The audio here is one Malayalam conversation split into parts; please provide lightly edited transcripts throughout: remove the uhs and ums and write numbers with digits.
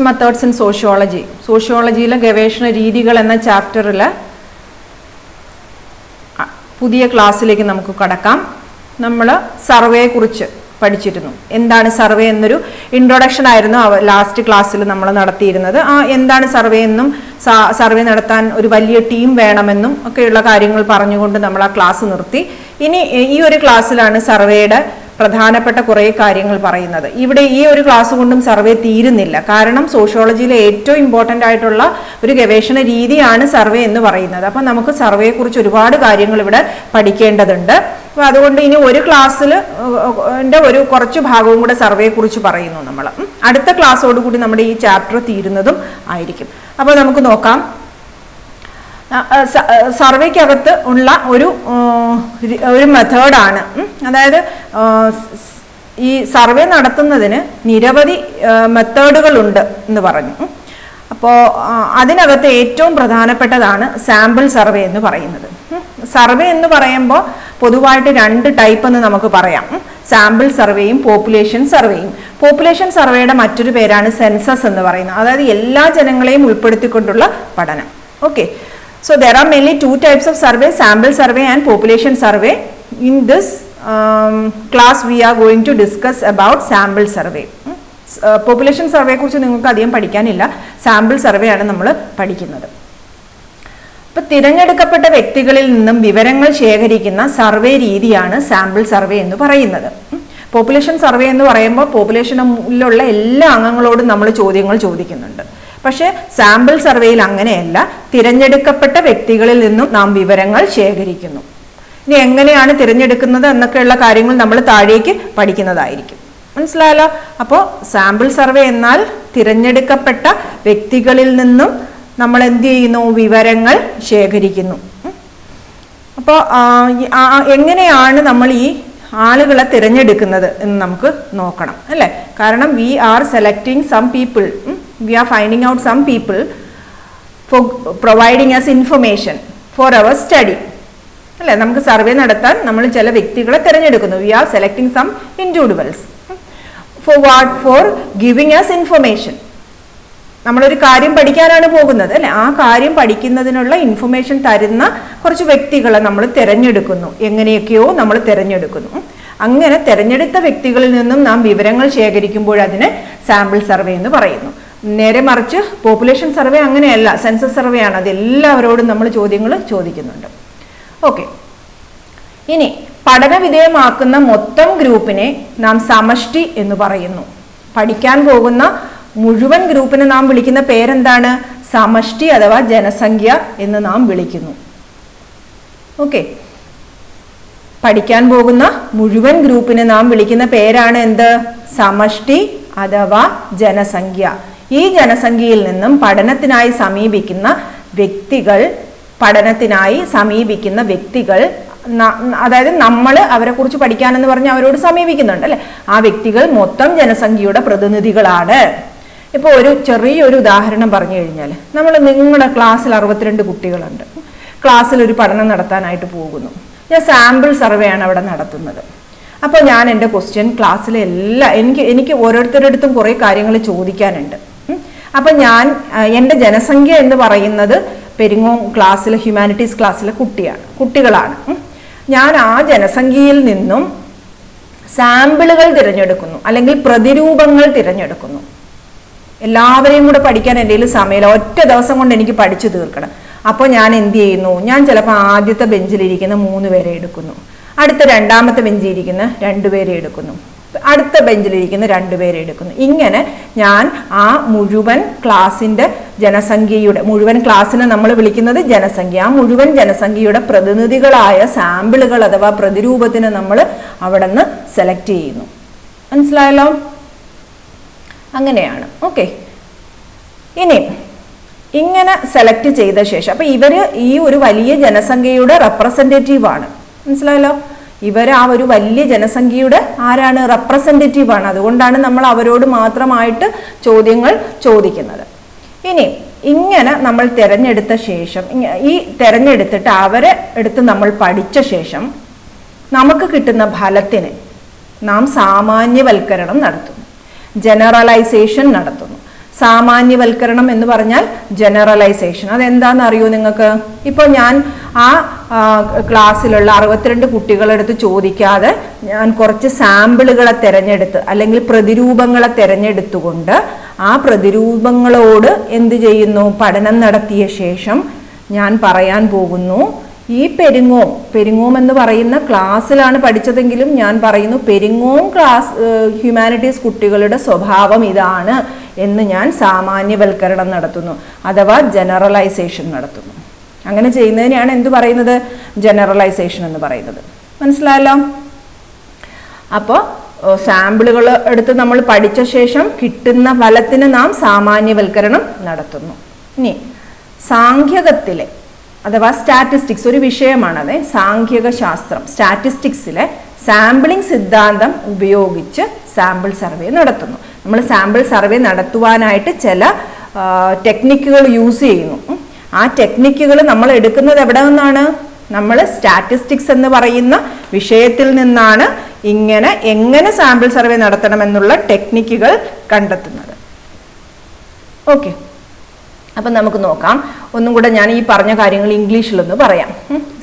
റിസർച്ച് മെത്തേഡ്സ് ഇൻ സോഷ്യോളജി, സോഷ്യോളജിയിലെ ഗവേഷണ രീതികൾ എന്ന ചാപ്റ്ററിൽ പുതിയ ക്ലാസ്സിലേക്ക് നമുക്ക് കടക്കാം. നമ്മൾ സർവേയെക്കുറിച്ച് പഠിച്ചിരുന്നു. എന്താണ് സർവേ എന്നൊരു ഇൻട്രൊഡക്ഷൻ ആയിരുന്നു ലാസ്റ്റ് ക്ലാസ്സിൽ നമ്മൾ നടത്തിയിരുന്നത്. എന്താണ് സർവേ എന്നും സർവേ നടത്താൻ ഒരു വലിയ ടീം വേണമെന്നും ഒക്കെയുള്ള കാര്യങ്ങൾ പറഞ്ഞുകൊണ്ട് നമ്മൾ ആ ക്ലാസ് നിർത്തി. ഇനി ഈ ഒരു ക്ലാസ്സിലാണ് സർവേയുടെ പ്രധാനപ്പെട്ട കുറേ കാര്യങ്ങൾ പറയുന്നത്. ഇവിടെ ഈ ഒരു ക്ലാസ് കൊണ്ടും സർവേ തീരുന്നില്ല. കാരണം സോഷ്യോളജിയിലെ ഏറ്റവും ഇമ്പോർട്ടൻ്റ് ആയിട്ടുള്ള ഒരു ഗവേഷണ രീതിയാണ് സർവേ എന്ന് പറയുന്നത്. അപ്പം നമുക്ക് സർവേയെക്കുറിച്ച് ഒരുപാട് കാര്യങ്ങൾ ഇവിടെ പഠിക്കേണ്ടതുണ്ട്. അപ്പോൾ അതുകൊണ്ട് ഇനി ഒരു ക്ലാസ്സിൽ ഒരു കുറച്ച് ഭാഗവും കൂടെ സർവേയെക്കുറിച്ച് പറയുന്നു നമ്മൾ. അടുത്ത ക്ലാസ്സോടുകൂടി നമ്മുടെ ഈ ചാപ്റ്റർ തീരുന്നതും ആയിരിക്കും. അപ്പോൾ നമുക്ക് നോക്കാം. സർവേക്കകത്ത് ഉള്ള ഒരു മെത്തേഡാണ്. അതായത് ഈ സർവേ നടത്തുന്നതിന് നിരവധി മെത്തേഡുകളുണ്ട് എന്ന് പറഞ്ഞു. അപ്പോൾ അതിനകത്ത് ഏറ്റവും പ്രധാനപ്പെട്ടതാണ് സാമ്പിൾ സർവേ എന്ന് പറയുന്നത്. സർവേ എന്ന് പറയുമ്പോൾ പൊതുവായിട്ട് 2 ടൈപ്പ് എന്ന് നമുക്ക് പറയാം. സാമ്പിൾ സർവേയും പോപ്പുലേഷൻ സർവേയും. പോപ്പുലേഷൻ സർവേയുടെ മറ്റൊരു പേരാണ് സെൻസസ് എന്ന് പറയുന്നത്. അതായത് എല്ലാ ജനങ്ങളെയും ഉൾപ്പെടുത്തിക്കൊണ്ടുള്ള പഠനം. Okay, so there are mainly 2 types of survey, sample survey and population survey. In this class we are going to discuss about sample survey. Population survey കുറിച്ച് നിങ്ങൾക്ക് അധികം പഠിക്കാനില്ല. സാമ്പിൾ സർവേ ആണ് നമ്മൾ പഠിക്കുന്നത്. അപ്പോൾ തിരഞ്ഞെടുക്കപ്പെട്ട വ്യക്തികളിൽ നിന്നും വിവരങ്ങൾ ശേഖരിക്കുന്ന സർവേ രീതിയാണ് സാമ്പിൾ സർവേ എന്ന് പറയുന്നത്. പോപ്പുലേഷൻ സർവേ എന്ന് പറയുമ്പോൾ പോപ്പുലേഷനിലുള്ള എല്ലാ അംഗങ്ങളോടും നമ്മൾ ചോദ്യങ്ങൾ ചോദിക്കുന്നുണ്ട്. പക്ഷേ സാമ്പിൾ സർവേയിൽ അങ്ങനെയല്ല. തിരഞ്ഞെടുക്കപ്പെട്ട വ്യക്തികളിൽ നിന്നും നാം വിവരങ്ങൾ ശേഖരിക്കുന്നു. ഇനി എങ്ങനെയാണ് തിരഞ്ഞെടുക്കുന്നത് എന്നൊക്കെയുള്ള കാര്യങ്ങൾ നമ്മൾ താഴേക്ക് പഠിക്കുന്നതായിരിക്കും. മനസ്സിലായല്ലോ? അപ്പോൾ സാമ്പിൾ സർവേ എന്നാൽ തിരഞ്ഞെടുക്കപ്പെട്ട വ്യക്തികളിൽ നിന്നും നമ്മൾ എന്ത് ചെയ്യുന്നു? വിവരങ്ങൾ ശേഖരിക്കുന്നു. അപ്പോൾ എങ്ങനെയാണ് നമ്മൾ ഈ ആളുകളെ തിരഞ്ഞെടുക്കുന്നത് എന്ന് നമുക്ക് നോക്കണം, അല്ലേ? കാരണം we are selecting some people, we are finding out some people for providing us information for our study. അല്ലേ? നമുക്ക് സർവേ നടത്താൻ നമ്മൾ ചില വ്യക്തികളെ തിരഞ്ഞെടുക്കുന്നു. we are selecting some individuals for what? for giving us information. നമ്മളൊരു കാര്യം പഠിക്കാനാണ് പോകുന്നത്, അല്ലേ? ആ കാര്യം പഠിക്കുന്നതിനുള്ള ഇൻഫർമേഷൻ തരുന്ന കുറച്ച് വ്യക്തികളെ നമ്മൾ തിരഞ്ഞെടുക്കുന്നു. എങ്ങനെയൊക്കെയോ നമ്മൾ തിരഞ്ഞെടുക്കുന്നു. അങ്ങനെ തിരഞ്ഞെടുത്ത വ്യക്തികളിൽ നിന്നും നാം വിവരങ്ങൾ ശേഖരിക്കുമ്പോൾ അതിനെ സാമ്പിൾ സർവേ എന്ന് പറയുന്നു. നേരെ മറിച്ച് പോപ്പുലേഷൻ സർവേ അങ്ങനെയല്ല, സെൻസസ് സർവേ ആണ്. അത് എല്ലാവരോടും നമ്മൾ ചോദ്യങ്ങൾ ചോദിക്കുന്നുണ്ട്. ഓക്കെ, ഇനി പഠന വിധേയമാക്കുന്ന മൊത്തം ഗ്രൂപ്പിനെ നാം സമഷ്ടി എന്ന് പറയുന്നു. പഠിക്കാൻ പോകുന്ന മുഴുവൻ ഗ്രൂപ്പിനെ നാം വിളിക്കുന്ന പേരെന്താണ്? സമഷ്ടി അഥവാ ജനസംഖ്യ എന്ന് നാം വിളിക്കുന്നു. ഓക്കെ, പഠിക്കാൻ പോകുന്ന മുഴുവൻ ഗ്രൂപ്പിനെ നാം വിളിക്കുന്ന പേരാണ് എന്ത്? സമഷ്ടി അഥവാ ജനസംഖ്യ. ഈ ജനസംഖ്യയിൽ നിന്നും പഠനത്തിനായി സമീപിക്കുന്ന വ്യക്തികൾ അതായത് നമ്മൾ അവരെ കുറിച്ച് പഠിക്കാനെന്ന് പറഞ്ഞ് അവരോട് സമീപിക്കുന്നുണ്ട്, അല്ലെ? ആ വ്യക്തികൾ മൊത്തം ജനസംഖ്യയുടെ പ്രതിനിധികളാണ്. ഇപ്പോൾ ഒരു ചെറിയൊരു ഉദാഹരണം പറഞ്ഞു കഴിഞ്ഞാൽ, നിങ്ങളുടെ ക്ലാസ്സിൽ 62 കുട്ടികളുണ്ട്. ക്ലാസ്സിൽ ഒരു പഠനം നടത്താനായിട്ട് പോകുന്നു. ഞാൻ സാമ്പിൾ സർവേ ആണ് അവിടെ നടത്തുന്നത്. അപ്പോൾ ഞാൻ എൻ്റെ ക്വസ്റ്റ്യൻ ക്ലാസ്സിലെ എനിക്ക് ഓരോരുത്തരുടെ അടുത്തും കുറേ കാര്യങ്ങൾ ചോദിക്കാനുണ്ട്. അപ്പം എൻ്റെ ജനസംഖ്യ എന്ന് പറയുന്നത് പെരിങ്ങോം ക്ലാസ്സിലെ ഹ്യൂമാനിറ്റീസ് ക്ലാസ്സിലെ കുട്ടികളാണ്. ഞാൻ ആ ജനസംഖ്യയിൽ നിന്നും സാമ്പിളുകൾ തിരഞ്ഞെടുക്കുന്നു, അല്ലെങ്കിൽ പ്രതിരൂപങ്ങൾ തിരഞ്ഞെടുക്കുന്നു. എല്ലാവരെയും കൂടെ പഠിക്കാൻ എൻ്റെ കയ്യിൽ സമയമില്ല, ഒറ്റ ദിവസം കൊണ്ട് എനിക്ക് പഠിച്ചു തീർക്കണം. അപ്പോൾ ഞാൻ എന്ത് ചെയ്യുന്നു? ഞാൻ ചിലപ്പോൾ ആദ്യത്തെ ബെഞ്ചിലിരിക്കുന്ന 3 പേരെ എടുക്കുന്നു, അടുത്ത രണ്ടാമത്തെ ബെഞ്ചിലിരിക്കുന്ന 2 പേരെ എടുക്കുന്നു, അടുത്ത ബെഞ്ചിലിരിക്കുന്ന 2 പേരെ എടുക്കുന്നു. ഇങ്ങനെ ഞാൻ ആ മുഴുവൻ ക്ലാസ്സിൻ്റെ മുഴുവൻ ക്ലാസ്സിനെ നമ്മൾ വിളിക്കുന്നത് ജനസംഖ്യ. ആ മുഴുവൻ ജനസംഖ്യയുടെ പ്രതിനിധികളായ സാമ്പിളുകൾ അഥവാ പ്രതിരൂപത്തിനെ നമ്മൾ അവിടെ നിന്ന് സെലക്ട് ചെയ്യുന്നു. മനസ്സിലായല്ലോ? അങ്ങനെയാണ്. ഓക്കെ, ഇനി ഇങ്ങനെ സെലക്ട് ചെയ്ത ശേഷം അപ്പോൾ ഈ ഒരു വലിയ ജനസംഖ്യയുടെ റെപ്രസെൻറ്റേറ്റീവ് ആണ്. മനസ്സിലായല്ലോ? ആ ഒരു വലിയ ജനസംഖ്യയുടെ ആരാണ്? റെപ്രസെൻറ്റേറ്റീവ് ആണ്. അതുകൊണ്ടാണ് നമ്മൾ അവരോട് മാത്രമായിട്ട് ചോദ്യങ്ങൾ ചോദിക്കുന്നത്. ഇനി ഇങ്ങനെ നമ്മൾ തിരഞ്ഞെടുത്ത ശേഷം തിരഞ്ഞെടുത്തിട്ട് അവരെ എടുത്ത് നമ്മൾ പഠിച്ച ശേഷം നമുക്ക് കിട്ടുന്ന ഫലത്തിന് നാം സാമാന്യവൽക്കരണം നടത്തുന്നു, ജനറലൈസേഷൻ നടത്തുന്നു. സാമാന്യവൽക്കരണം എന്ന് പറഞ്ഞാൽ ജനറലൈസേഷൻ. അതെന്താണെന്ന് അറിയോ നിങ്ങൾക്ക്? ഇപ്പോൾ ഞാൻ ആ ക്ലാസ്സിലുള്ള 62 കുട്ടികളെടുത്ത് ചോദിക്കാതെ ഞാൻ കുറച്ച് സാമ്പിളുകളെ തിരഞ്ഞെടുത്ത് അല്ലെങ്കിൽ പ്രതിരൂപങ്ങളെ തിരഞ്ഞെടുത്തുകൊണ്ട് ആ പ്രതിരൂപങ്ങളോട് എന്ത് ചെയ്യുന്നു? പഠനം നടത്തിയ ശേഷം ഞാൻ പറയാൻ പോകുന്നു, ഈ പെരിങ്ങോം എന്ന് പറയുന്ന ക്ലാസ്സിലാണ് പഠിച്ചതെങ്കിലും ഞാൻ പറയുന്നു പെരിങ്ങോം ഹ്യൂമാനിറ്റീസ് കുട്ടികളുടെ സ്വഭാവം ഇതാണ് എന്ന് ഞാൻ സാമാന്യവൽക്കരണം നടത്തുന്നു, അഥവാ ജനറലൈസേഷൻ നടത്തുന്നു. അങ്ങനെ ചെയ്യുന്നതിനെയാണ് എന്ത് പറയുന്നത്? ജനറലൈസേഷൻ എന്ന് പറയുന്നത്. മനസ്സിലായല്ലോ? അപ്പോൾ സാമ്പിളുകൾ എടുത്ത് നമ്മൾ പഠിച്ച ശേഷം കിട്ടുന്ന ഫലത്തിന് നാം സാമാന്യവൽക്കരണം നടത്തുന്നു. ഇനി സാംഖ്യകത്തിലെ അഥവാ സ്റ്റാറ്റിസ്റ്റിക്സ് ഒരു വിഷയമാണത്. സാംഖ്യിക ശാസ്ത്രം സ്റ്റാറ്റിസ്റ്റിക്സിലെ സാമ്പിളിംഗ് സിദ്ധാന്തം ഉപയോഗിച്ച് സാമ്പിൾ സർവേ നടത്തുന്നു. നമ്മൾ സാമ്പിൾ സർവേ നടത്തുവാനായിട്ട് ചില ടെക്നിക്കുകൾ യൂസ് ചെയ്യുന്നു. ആ ടെക്നിക്കുകൾ നമ്മൾ എടുക്കുന്നത് എവിടെ നിന്നാണ്? നമ്മൾ സ്റ്റാറ്റിസ്റ്റിക്സ് എന്ന് പറയുന്ന വിഷയത്തിൽ നിന്നാണ് എങ്ങനെ സാമ്പിൾ സർവേ നടത്തണമെന്നുള്ള ടെക്നിക്കുകൾ കണ്ടെത്തുന്നത്. ഓക്കെ, അപ്പം നമുക്ക് നോക്കാം. ഒന്നും കൂടെ ഞാൻ ഈ പറഞ്ഞ കാര്യങ്ങൾ ഇംഗ്ലീഷിലൊന്ന് പറയാം.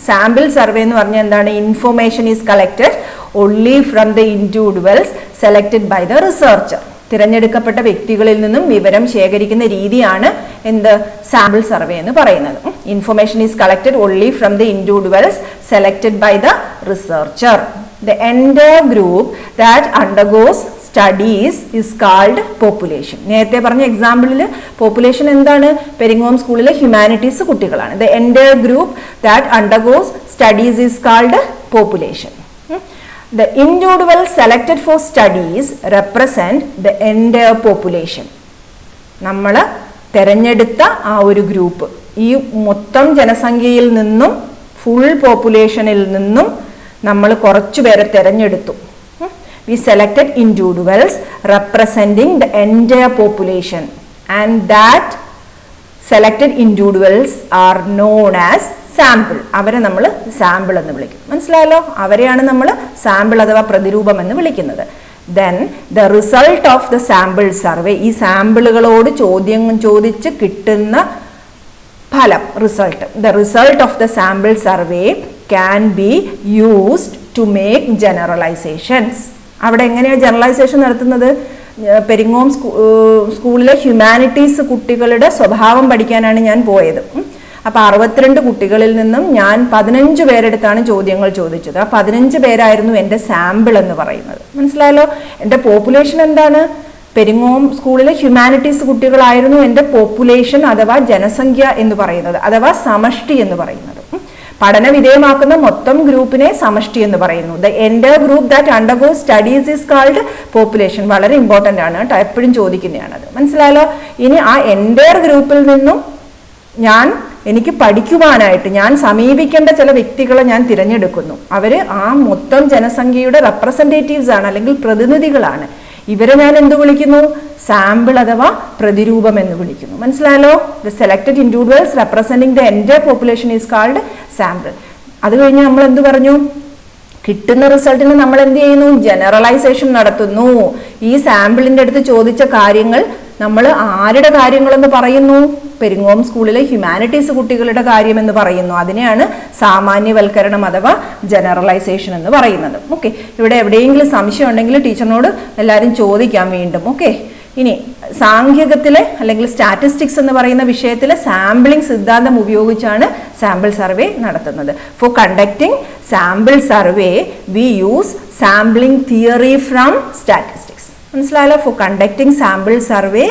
സാമ്പിൾ സർവേ എന്ന് പറഞ്ഞാൽ എന്താണ്? Information is collected only from the individuals selected by the researcher. തിരഞ്ഞെടുക്കപ്പെട്ട വ്യക്തികളിൽ നിന്നും വിവരം ശേഖരിക്കുന്ന രീതിയാണ് എന്ത്? സാമ്പിൾ സർവേ എന്ന് പറയുന്നത്. Information is collected only from the individuals selected by the researcher. The entire group that undergoes studies is called population. നേരത്തെ പറഞ്ഞ എക്സാമ്പിളിൽ പോപ്പുലേഷൻ എന്താണ്? പെരിങ്ങോം സ്കൂളിലെ ഹ്യൂമാനിറ്റീസ് കുട്ടികളാണ്. The entire group that undergoes studies is called population. The individual selected for studies represent the entire population. നമ്മൾ തിരഞ്ഞെടുത്ത ആ ഒരു ഗ്രൂപ്പ്, ഈ മൊത്തം ജനസംഖ്യയിൽ നിന്നും ഫുൾ പോപ്പുലേഷനിൽ നിന്നും നമ്മൾ കുറച്ചു പേരെ തിരഞ്ഞെടുത്തു. We selected individuals representing the entire population and that selected individuals are known as sample. അവരെ നമ്മൾ സാമ്പിൾ എന്ന് വിളിക്കും. മനസ്സിലായല്ലോ? അവരെയാണ് നമ്മൾ സാമ്പിൾ അഥവാ പ്രതിരൂപം എന്ന് വിളിക്കുന്നത്. Then the result of the sample survey, ഈ സാമ്പിളുകളോട് ചോദ്യം ചോദിച്ച് കിട്ടുന്ന ഫലം, result. The result of the sample survey can be used to make generalisations. അവിടെ എങ്ങനെയാണ് ജനറലൈസേഷൻ നടത്തുന്നത്? പെരിങ്ങോം സ്കൂളിലെ ഹ്യൂമാനിറ്റീസ് കുട്ടികളുടെ സ്വഭാവം പഠിക്കാനാണ് ഞാൻ പോയത്. അപ്പോൾ 62 കുട്ടികളിൽ നിന്നും ഞാൻ 15 പേരെടുത്താണ് ചോദ്യങ്ങൾ ചോദിച്ചത്. ആ 15 പേരായിരുന്നു എൻ്റെ സാമ്പിൾ എന്ന് പറയുന്നത്. മനസ്സിലായല്ലോ? എൻ്റെ പോപ്പുലേഷൻ എന്താണ്? പെരിങ്ങോം സ്കൂളിലെ ഹ്യൂമാനിറ്റീസ് കുട്ടികളായിരുന്നു എൻ്റെ പോപ്പുലേഷൻ അഥവാ ജനസംഖ്യ എന്ന് പറയുന്നത്, അഥവാ സമഷ്ടി എന്ന് പറയുന്നത്. പഠന വിധേയമാക്കുന്ന മൊത്തം ഗ്രൂപ്പിനെ സമഷ്ടി എന്ന് പറയുന്നു. The entire group that undergoes studies is called population. വളരെ ഇമ്പോർട്ടൻ്റ് ആണ് കേട്ടോ, എപ്പോഴും ചോദിക്കുന്നതാണത്. മനസ്സിലായല്ലോ? ഇനി ആ എൻറ്റയർ ഗ്രൂപ്പിൽ നിന്നും എനിക്ക് പഠിക്കുവാനായിട്ട് ഞാൻ സമീപിക്കേണ്ട ചില വ്യക്തികളെ ഞാൻ തിരഞ്ഞെടുക്കുന്നു. അവർ ആ മൊത്തം ജനസംഖ്യയുടെ റെപ്രസെൻറ്റേറ്റീവ്സ് ആണ്, അല്ലെങ്കിൽ പ്രതിനിധികളാണ്. ഇവരെ ഞാൻ എന്ത് വിളിക്കുന്നു? സാമ്പിൾ അഥവാ പ്രതിരൂപം എന്ന് വിളിക്കുന്നു. മനസ്സിലായല്ലോ? The selected individuals representing the entire population is called sample. അത് കഴിഞ്ഞ് നമ്മൾ എന്ത് പറഞ്ഞു? കിട്ടുന്ന റിസൾട്ടിന് നമ്മൾ എന്ത് ചെയ്യുന്നു? ജനറലൈസേഷൻ നടത്തുന്നു. ഈ സാമ്പിളിൻ്റെ അടുത്ത് ചോദിച്ച കാര്യങ്ങൾ നമ്മൾ ആരുടെ കാര്യങ്ങളെന്ന് പറയുന്നു? പെരിങ്ങോം സ്കൂളിലെ ഹ്യൂമാനിറ്റീസ് കുട്ടികളുടെ കാര്യമെന്ന് പറയുന്നു. അതിനെയാണ് സാമാന്യവൽക്കരണം അഥവാ ജനറലൈസേഷൻ എന്ന് പറയുന്നത്. ഓക്കെ, ഇവിടെ എവിടെയെങ്കിലും സംശയം ഉണ്ടെങ്കിൽ ടീച്ചറിനോട് എല്ലാവരും ചോദിക്കാം വീണ്ടും. ഓക്കെ, ഇനി സാംഖ്യികത്തിലെ അല്ലെങ്കിൽ സ്റ്റാറ്റിസ്റ്റിക്സ് എന്ന് പറയുന്ന വിഷയത്തിലെ സാമ്പിളിംഗ് സിദ്ധാന്തം ഉപയോഗിച്ചാണ് സാമ്പിൾ സർവേ നടത്തുന്നത്. For conducting sample survey we use sampling theory from statistics. മനസ്സിലായല്ലോ? For conducting sample survey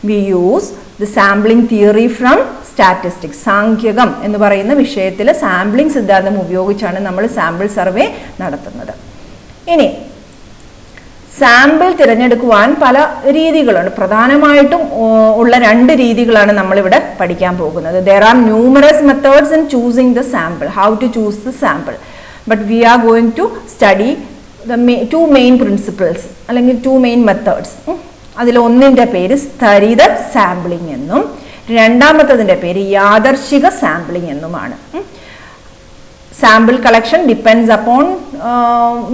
we use the sampling theory from statistics. സാംഖ്യികം എന്ന് പറയുന്ന വിഷയത്തിലെ സാമ്പിളിംഗ് സിദ്ധാന്തം ഉപയോഗിച്ചാണ് നമ്മൾ സാമ്പിൾ സർവേ നടത്തുന്നത്. ഇനി സാമ്പിൾ തിരഞ്ഞെടുക്കുവാൻ പല രീതികളുണ്ട്. പ്രധാനമായിട്ടും ഉള്ള 2 രീതികളാണ് നമ്മളിവിടെ പഠിക്കാൻ പോകുന്നത്. There are numerous methods in choosing the sample. How to choose the sample. But we are going to study the 2 main principles അല്ലെങ്കിൽ 2 main methods. അതിൽ ഒന്നിൻ്റെ പേര് സ്ഥരിത സാമ്പിളിംഗ് എന്നും രണ്ടാമത്തതിൻ്റെ പേര് യാദർശിക സാമ്പിളിംഗ് എന്നുമാണ്. Sample collection depends upon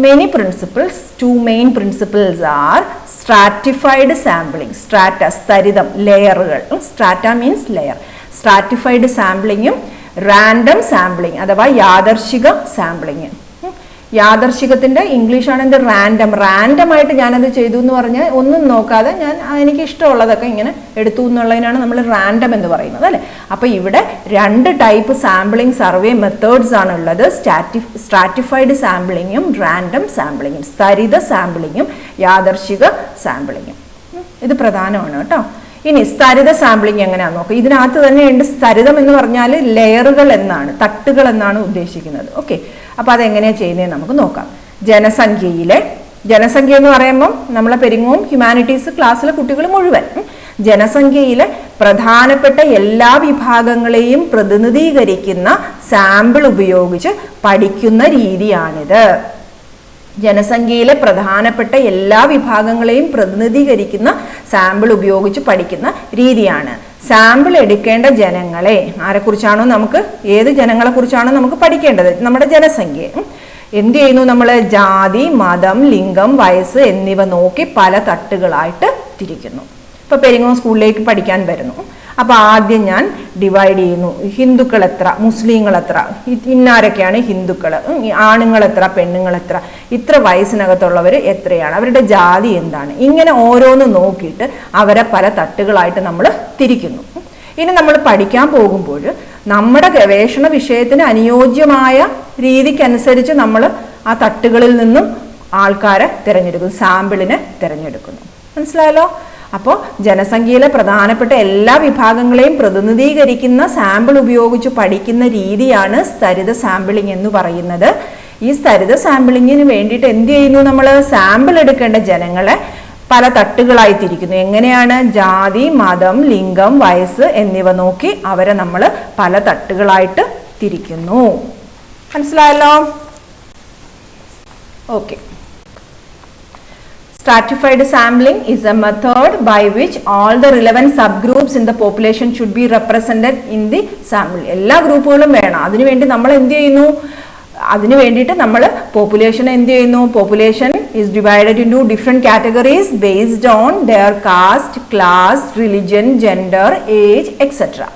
many principles. Two main principles are stratified sampling, strata, സ്ഥരിതം, ലെയറുകൾ. Strata means layer. Stratified sampling, random sampling അഥവാ യാദർശിക സാമ്പിളിങ്. യാദർശികത്തിൻ്റെ ഇംഗ്ലീഷാണ് എന്ത്, റാൻഡം. റാൻഡമായിട്ട് ഞാനത് ചെയ്തു എന്ന് പറഞ്ഞാൽ ഒന്നും നോക്കാതെ ഞാൻ എനിക്ക് ഇഷ്ടമുള്ളതൊക്കെ ഇങ്ങനെ എടുത്തു എന്നുള്ളതിനാണ് നമ്മൾ റാൻഡം എന്ന് പറയുന്നത്, അല്ലേ? അപ്പോൾ ഇവിടെ രണ്ട് ടൈപ്പ് സാമ്പിളിംഗ് സർവേ മെത്തേഡ്സ് ആണ് ഉള്ളത്. സ്ട്രാറ്റിഫൈഡ് സാമ്പിളിങ്ങും റാൻഡം സാമ്പിളിങ്ങും, സ്ഥരിത സാമ്പിളിങ്ങും യാദർശിക സാമ്പിളിങ്ങും. ഇത് പ്രധാനമാണ് കേട്ടോ. ഇനി സ്ഥരിത സാമ്പിളിംഗ് എങ്ങനെയാണെന്ന് നോക്കാം. ഇതിനകത്ത് തന്നെയുണ്ട് സ്ഥരിതം എന്ന് പറഞ്ഞാൽ ലെയറുകൾ എന്നാണ്, തട്ടുകൾ എന്നാണ് ഉദ്ദേശിക്കുന്നത്. ഓക്കെ, അപ്പോൾ അതെങ്ങനെയാണ് ചെയ്യുന്നത് നമുക്ക് നോക്കാം. ജനസംഖ്യ എന്ന് പറയുമ്പം നമ്മളെ പെരിങ്ങോം ഹ്യൂമാനിറ്റീസ് ക്ലാസ്സിലെ കുട്ടികൾ മുഴുവൻ ജനസംഖ്യയിലെ പ്രധാനപ്പെട്ട എല്ലാ വിഭാഗങ്ങളെയും പ്രതിനിധീകരിക്കുന്ന സാമ്പിൾ ഉപയോഗിച്ച് പഠിക്കുന്ന രീതിയാണിത്. ജനസംഖ്യയിലെ പ്രധാനപ്പെട്ട എല്ലാ വിഭാഗങ്ങളെയും പ്രതിനിധീകരിക്കുന്ന സാമ്പിൾ ഉപയോഗിച്ച് പഠിക്കുന്ന രീതിയാണ്. സാമ്പിൾ എടുക്കേണ്ട ജനങ്ങളെ ആരെക്കുറിച്ചാണോ നമുക്ക്, ഏത് ജനങ്ങളെ കുറിച്ചാണോ നമുക്ക് പഠിക്കേണ്ടത്, നമ്മുടെ ജനസംഖ്യ എന്ത് ചെയ്യുന്നു, നമ്മൾ ജാതി, മതം, ലിംഗം, വയസ്സ് എന്നിവ നോക്കി പല തട്ടുകളായിട്ട് തിരിക്കുന്നു. ഇപ്പോൾ പെരിങ്ങോം സ്കൂളിലേക്ക് പഠിക്കാൻ വരുന്നു. അപ്പോൾ ആദ്യം ഞാൻ ഡിവൈഡ് ചെയ്യുന്നു. ഹിന്ദുക്കൾ എത്ര, മുസ്ലിങ്ങൾ എത്ര, ഇന്നാരൊക്കെയാണ് ഹിന്ദുക്കൾ, ആണുങ്ങൾ എത്ര, പെണ്ണുങ്ങൾ എത്ര, ഇത്ര വയസ്സിനകത്തുള്ളവർ എത്രയാണ്, അവരുടെ ജാതി എന്താണ്, ഇങ്ങനെ ഓരോന്ന് നോക്കിയിട്ട് അവരെ പല തട്ടുകളായിട്ട് നമ്മൾ തിരിക്കുന്നു. ഇനി നമ്മൾ പഠിക്കാൻ പോകുമ്പോൾ നമ്മുടെ ഗവേഷണ വിഷയത്തിന് അനുയോജ്യമായ രീതിക്കനുസരിച്ച് നമ്മൾ ആ തട്ടുകളിൽ നിന്നും ആൾക്കാരെ തിരഞ്ഞെടുക്കുന്നു, സാമ്പിളിനെ തിരഞ്ഞെടുക്കുന്നു. മനസ്സിലായല്ലോ? അപ്പോൾ ജനസംഖ്യയിലെ പ്രധാനപ്പെട്ട എല്ലാ വിഭാഗങ്ങളെയും പ്രതിനിധീകരിക്കുന്ന സാമ്പിൾ ഉപയോഗിച്ച് പഠിക്കുന്ന രീതിയാണ് സ്ഥരിത സാമ്പിളിംഗ് എന്ന് പറയുന്നത്. ഈ സ്ഥരിത സാമ്പിളിങ്ങിന് വേണ്ടിയിട്ട് എന്ത് ചെയ്യുന്നു, നമ്മൾ സാമ്പിൾ എടുക്കേണ്ട ജനങ്ങളെ പല തട്ടുകളായി തിരിക്കുന്നു. എങ്ങനെയാണ്? ജാതി, മതം, ലിംഗം, വയസ്സ് എന്നിവ നോക്കി അവരെ നമ്മൾ പല തട്ടുകളായിട്ട് തിരിക്കുന്നു. മനസ്സിലായല്ലോ? Okay. Stratified sampling is a method by which all the relevant subgroups in the population should be represented in the sample. എല്ലാ ഗ്രൂപ്പുകളും വേണം. അതിനുവേണ്ടി നമ്മൾ എന്ത് ചെയ്യുന്നു, അതിനു വേണ്ടിയിട്ട് നമ്മൾ പോപ്പുലേഷൻ എന്ത് ചെയ്യുന്നു, population is divided into different categories based on their caste, class, religion, gender, age, etc.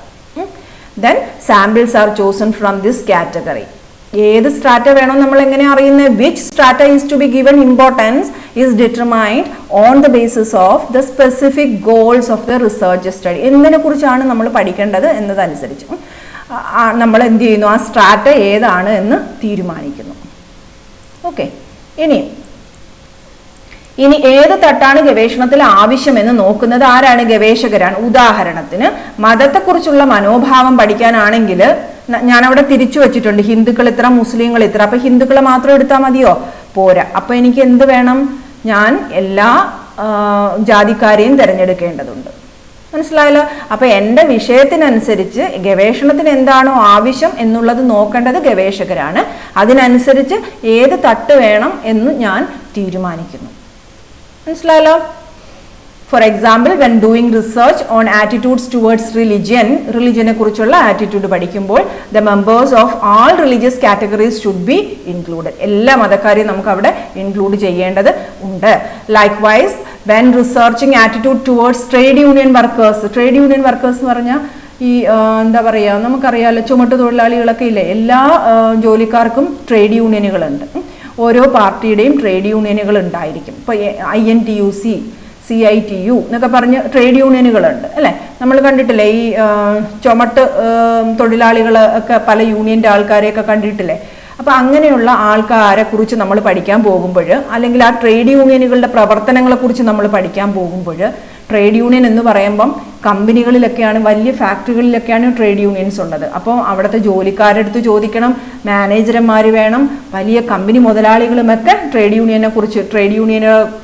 Then samples are chosen from this category. ഏത് സ്ട്രാറ്റ വേണം നമ്മൾ എങ്ങനെ അറിയുന്നത്? Which strata is to be given importance is determined on the basis of the specific goals of the research study. എന്തിനെ കുറിച്ചാണ് നമ്മൾ പഠിക്കേണ്ടത് എന്നതനുസരിച്ച് നമ്മൾ എന്ത് ചെയ്യുന്നു, ആ സ്ട്രാറ്റ ഏതാണ് എന്ന് തീരുമാനിക്കുന്നു. ഓക്കെ. ഇനി ഏത് തട്ടാണ് ഗവേഷണത്തിൽ ആവശ്യമെന്ന് നോക്കുന്നത് ആരാണ്? ഗവേഷകരാണ്. ഉദാഹരണത്തിന് മതത്തെക്കുറിച്ചുള്ള മനോഭാവം പഠിക്കാനാണെങ്കിൽ ഞാനവിടെ തിരിച്ചു വെച്ചിട്ടുണ്ട്, ഹിന്ദുക്കൾ ഇത്ര, മുസ്ലിങ്ങൾ ഇത്ര. അപ്പൊ ഹിന്ദുക്കളെ മാത്രം എടുത്താൽ മതിയോ? പോരാ. അപ്പൊ എനിക്ക് എന്ത് വേണം? ഞാൻ എല്ലാ ജാതിക്കാരെയും തിരഞ്ഞെടുക്കേണ്ടതുണ്ട്. മനസ്സിലായല്ലോ? അപ്പൊ എൻ്റെ വിഷയത്തിനനുസരിച്ച് ഗവേഷണത്തിന് എന്താണോ ആവശ്യം എന്നുള്ളത് നോക്കേണ്ടത് ഗവേഷകരാണ്. അതിനനുസരിച്ച് ഏത് തട്ട് വേണം എന്ന് ഞാൻ തീരുമാനിക്കുന്നു. മനസ്സിലായല്ലോ? For example, when doing research on attitudes towards റിലിജനെ കുറിച്ചുള്ള ആറ്റിറ്റ്യൂഡ് പഠിക്കുമ്പോൾ the members of all religious categories should be included. എല്ലാ മതക്കാരെയും നമുക്ക് അവിടെ ഇൻക്ലൂഡ് ചെയ്യേണ്ടത് ഉണ്ട്. Likewise when researching attitude towards trade union workers എന്ന് പറഞ്ഞാൽ ഈ എന്താ പറയുക, നമുക്കറിയാമല്ലോ, ചുമട്ട് തൊഴിലാളികളൊക്കെ ഇല്ലേ, എല്ലാ ജോലിക്കാർക്കും ട്രേഡ് യൂണിയനുകളുണ്ട്. ഓരോ പാർട്ടിയുടെയും ട്രേഡ് യൂണിയനുകൾ ഉണ്ടായിരിക്കും. ഇപ്പോൾ INTUC, CITU എന്നൊക്കെ പറഞ്ഞ് ട്രേഡ് യൂണിയനുകളുണ്ട്, അല്ലേ? നമ്മൾ കണ്ടിട്ടില്ലേ ഈ ചുമട്ട് തൊഴിലാളികൾ ഒക്കെ പല യൂണിയൻ്റെ ആൾക്കാരെയൊക്കെ കണ്ടിട്ടില്ലേ? അപ്പോൾ അങ്ങനെയുള്ള ആൾക്കാരെ കുറിച്ച് നമ്മൾ പഠിക്കാൻ പോകുമ്പോൾ, അല്ലെങ്കിൽ ആ ട്രേഡ് യൂണിയനുകളുടെ പ്രവർത്തനങ്ങളെ കുറിച്ച് നമ്മൾ പഠിക്കാൻ പോകുമ്പോൾ, ട്രേഡ് യൂണിയൻ എന്ന് പറയുമ്പം കമ്പനികളിലൊക്കെയാണ്, വലിയ ഫാക്ടറികളിലൊക്കെയാണ് ട്രേഡ് യൂണിയൻസ് ഉള്ളത്. അപ്പോൾ അവിടുത്തെ ജോലിക്കാരുടെ അടുത്ത് ചോദിക്കണം, മാനേജർമാർ വേണം, വലിയ കമ്പനി മുതലാളികളുമൊക്കെ ട്രേഡ് യൂണിയനെ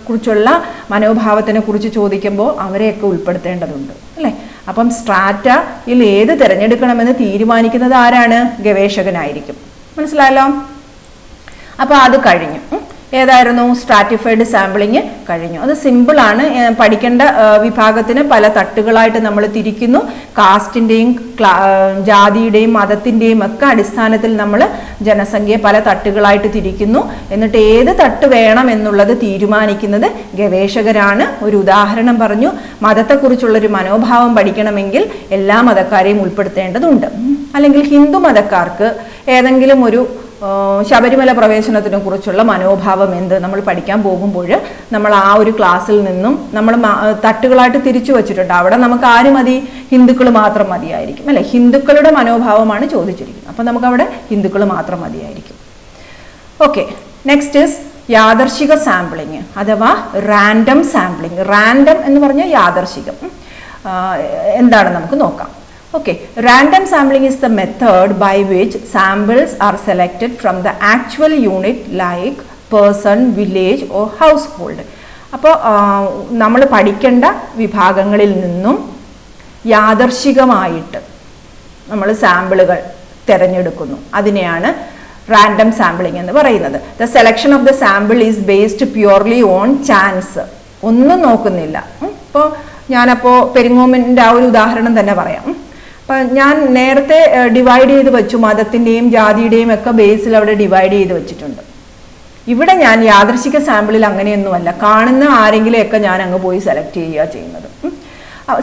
കുറിച്ചുള്ള മനോഭാവത്തിനെ കുറിച്ച് ചോദിക്കുമ്പോൾ അവരെയൊക്കെ ഉൾപ്പെടുത്തേണ്ടതുണ്ട്, അല്ലേ? അപ്പം സ്ട്രാറ്റയിൽ ഏത് തിരഞ്ഞെടുക്കണമെന്ന് തീരുമാനിക്കുന്നത് ആരാണ്? ഗവേഷകനായിരിക്കും. മനസ്സിലായല്ലോ? അപ്പോൾ അത് കഴിഞ്ഞു. ഏതായിരുന്നു? സ്ട്രാറ്റിഫൈഡ് സാമ്പിളിങ് കഴിഞ്ഞു. അത് സിമ്പിളാണ്. പഠിക്കേണ്ട വിഭാഗത്തിന് പല തട്ടുകളായിട്ട് നമ്മൾ തിരിക്കുന്നു. കാസ്റ്റിൻ്റെയും ജാതിയുടെയും മതത്തിൻ്റെയും ഒക്കെ അടിസ്ഥാനത്തിൽ നമ്മൾ ജനസംഖ്യയെ പല തട്ടുകളായിട്ട് തിരിക്കുന്നു. എന്നിട്ട് ഏത് തട്ട് വേണം എന്നുള്ളത് തീരുമാനിക്കുന്നത് ഗവേഷകരാണ്. ഒരു ഉദാഹരണം പറഞ്ഞു, മതത്തെക്കുറിച്ചുള്ളൊരു മനോഭാവം പഠിക്കണമെങ്കിൽ എല്ലാ മതക്കാരെയും ഉൾപ്പെടുത്തേണ്ടതുണ്ട്. അല്ലെങ്കിൽ ഹിന്ദു മതക്കാർക്ക് ഏതെങ്കിലും ഒരു ശബരിമല പ്രവേശനത്തിനെ കുറിച്ചുള്ള മനോഭാവം എന്ത് നമ്മൾ പഠിക്കാൻ പോകുമ്പോൾ നമ്മൾ ആ ഒരു ക്ലാസ്സിൽ നിന്നും നമ്മൾ തട്ടുകളായിട്ട് തിരിച്ചു വച്ചിട്ടുണ്ട്. അവിടെ നമുക്ക് ആര് മതി? ഹിന്ദുക്കൾ മാത്രം മതിയായിരിക്കും അല്ലെ? ഹിന്ദുക്കളുടെ മനോഭാവമാണ് ചോദിച്ചിരിക്കുന്നത്. അപ്പം നമുക്കവിടെ ഹിന്ദുക്കൾ മാത്രം മതിയായിരിക്കും. ഓക്കെ, നെക്സ്റ്റ് ഇസ് യാദർശിക സാമ്പിളിങ് അഥവാ റാൻഡം സാമ്പിളിങ്. റാൻഡം എന്ന് പറഞ്ഞാൽ യാദർശികം. എന്താണ് നമുക്ക് നോക്കാം. Okay, random sampling is the method by which samples are selected from the actual unit like person, village or household. അപ്പോൾ നമ്മൾ പഠിക്കേണ്ട വിഭാഗങ്ങളിൽ നിന്നും യാദർശികമായിട്ട് നമ്മൾ സാമ്പിളുകൾ തിരഞ്ഞെടുക്കുന്നു. അതിനെയാണ് റാൻഡം സാമ്പിളിംഗ് എന്ന് പറയുന്നത്. The selection of the sample is based purely on chance. ഒന്നും നോക്കുന്നില്ല. ഇപ്പോൾ ഞാനപ്പോൾ പെരിങ്ങോമിൻ്റെ ആ ഒരു ഉദാഹരണം തന്നെ പറയാം. അപ്പം ഞാൻ നേരത്തെ ഡിവൈഡ് ചെയ്ത് വെച്ചു, മതത്തിൻ്റെയും ജാതിയുടെയും ഒക്കെ ബേസിൽ അവിടെ ഡിവൈഡ് ചെയ്ത് വെച്ചിട്ടുണ്ട്. ഇവിടെ ഞാൻ യാദൃശിക സാമ്പിളിൽ അങ്ങനെയൊന്നുമല്ല. കാണുന്ന ആരെങ്കിലുമൊക്കെ ഞാൻ അങ്ങ് പോയി സെലക്ട് ചെയ്യുക ചെയ്യുന്നത്.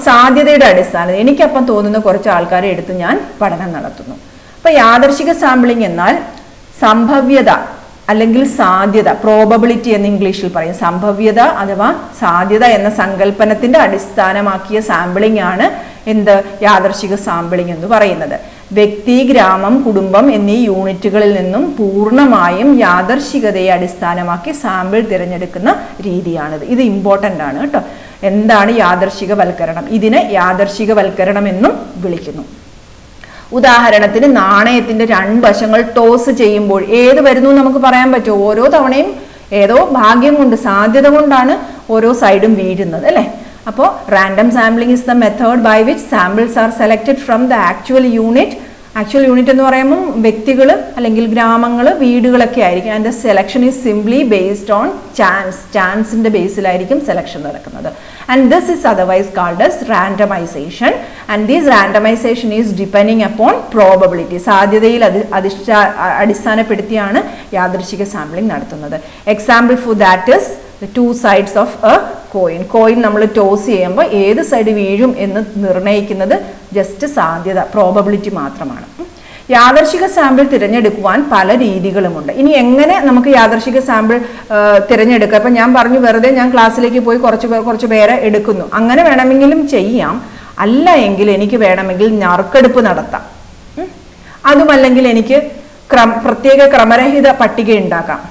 സാധ്യതയുടെ അടിസ്ഥാനത്തിൽ എനിക്കപ്പം തോന്നുന്ന കുറച്ച് ആൾക്കാരെ എടുത്ത് ഞാൻ പഠനം നടത്തുന്നു. അപ്പം യാദൃശിക സാമ്പിളിംഗ് എന്നാൽ സംഭവ്യത അല്ലെങ്കിൽ സാധ്യത, പ്രോബബിലിറ്റി എന്ന് ഇംഗ്ലീഷിൽ പറയും. സംഭവ്യത അഥവാ സാധ്യത എന്ന സങ്കല്പനത്തിന്റെ അടിസ്ഥാനമാക്കിയ സാമ്പിളിംഗ് ആണ് എന്ത്? യാദർശിക സാമ്പിളിംഗ് എന്ന് പറയുന്നത്. വ്യക്തി, ഗ്രാമം, കുടുംബം എന്നീ യൂണിറ്റുകളിൽ നിന്നും പൂർണ്ണമായും യാദർശികതയെ അടിസ്ഥാനമാക്കി സാമ്പിൾ തിരഞ്ഞെടുക്കുന്ന രീതിയാണിത്. ഇത് ഇമ്പോർട്ടൻ്റ് ആണ് കേട്ടോ. എന്താണ് യാദർശികവൽക്കരണം? ഇതിനെ യാദർശികവൽക്കരണം എന്നും വിളിക്കുന്നു. ഉദാഹരണത്തിന് നാണയത്തിന്റെ രണ്ട് വശങ്ങൾ ടോസ് ചെയ്യുമ്പോൾ ഏത് വരുന്നു നമുക്ക് പറയാൻ പറ്റുമോ? ഓരോ തവണയും ഏതോ ഭാഗ്യം കൊണ്ട്, സാധ്യത കൊണ്ടാണ് ഓരോ സൈഡും വീഴുന്നത് അല്ലേ? അപ്പോൾ random sampling is the method by which samples are selected from the actual unit. Actual unit എന്ന് പറയുമ്പോൾ വ്യക്തികൾ അല്ലെങ്കിൽ ഗ്രാമങ്ങൾ, വീടുകളൊക്കെ ആയിരിക്കും. And the selection is simply based on chance. ചാൻസിന്റെ ബേസിലായിരിക്കും സെലക്ഷൻ നടക്കുന്നത്. And this is otherwise called as randomization. And this randomization is depending upon probability. സാധ്യതയിൽ അടിസ്ഥാനപ്പെടുത്തിയാണ് യാദൃശിക സാമ്പിളിംഗ് നടത്തുന്നത്. Example for that is the two sides of a coin. Coin നമ്മൾ ടോസ് ചെയ്യുമ്പോൾ ഏത് സൈഡ് വീഴും എന്ന് നിർണ്ണയിക്കുന്നത് ജസ്റ്റ് സാധ്യത, പ്രോബബിലിറ്റി മാത്രമാണ്. യാദർശിക സാമ്പിൾ തിരഞ്ഞെടുക്കുവാൻ പല രീതികളുമുണ്ട്. ഇനി എങ്ങനെ നമുക്ക് യാദർശിക സാമ്പിൾ തിരഞ്ഞെടുക്കാം? ഇപ്പം ഞാൻ പറഞ്ഞു, വെറുതെ ഞാൻ ക്ലാസ്സിലേക്ക് പോയി കുറച്ച് പേരെ എടുക്കുന്നു, അങ്ങനെ വേണമെങ്കിലും ചെയ്യാം. അല്ല എങ്കിൽ എനിക്ക് വേണമെങ്കിൽ നറുക്കെടുപ്പ് നടത്താം. അതുമല്ലെങ്കിൽ എനിക്ക് പ്രത്യേക ക്രമരഹിത പട്ടിക ഉണ്ടാക്കാം.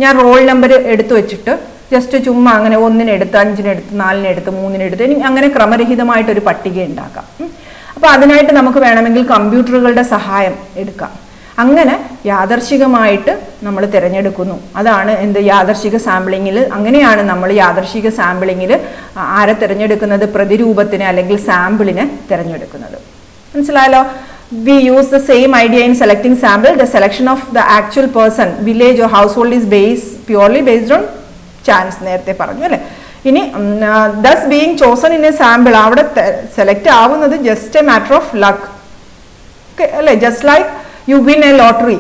ഞാൻ റോൾ നമ്പർ എടുത്തു വെച്ചിട്ട് ജസ്റ്റ് ചുമ്മാ അങ്ങനെ 1-നെടുത്ത്, 5-നെടുത്ത്, 4-നെടുത്ത്, 3-നെടുത്ത്, ഇനി അങ്ങനെ ക്രമരഹിതമായിട്ടൊരു പട്ടിക ഉണ്ടാക്കാം. അപ്പോൾ അതിനായിട്ട് നമുക്ക് വേണമെങ്കിൽ കമ്പ്യൂട്ടറുകളുടെ സഹായം എടുക്കാം. അങ്ങനെ യാദർശികമായിട്ട് നമ്മൾ തിരഞ്ഞെടുക്കുന്നു. അതാണ് എന്ത്? യാദർശിക സാമ്പിളിങ്ങിൽ. അങ്ങനെയാണ് നമ്മൾ യാദർശിക സാമ്പിളിങ്ങിൽ ആരെ തിരഞ്ഞെടുക്കുന്നത്? പ്രതിരൂപത്തിനെ അല്ലെങ്കിൽ സാമ്പിളിനെ തിരഞ്ഞെടുക്കുന്നത്. മനസ്സിലായല്ലോ? We use the same idea in selecting sample. The selection of the actual person, village or household is purely based on chance. നേരത്തെ പറഞ്ഞു അല്ലേ? ഇനി thus being chosen in a sample, അവിടെ സെലക്ട് ആവുന്നത് just a matter of luck അല്ലേ? Just like you win a lottery.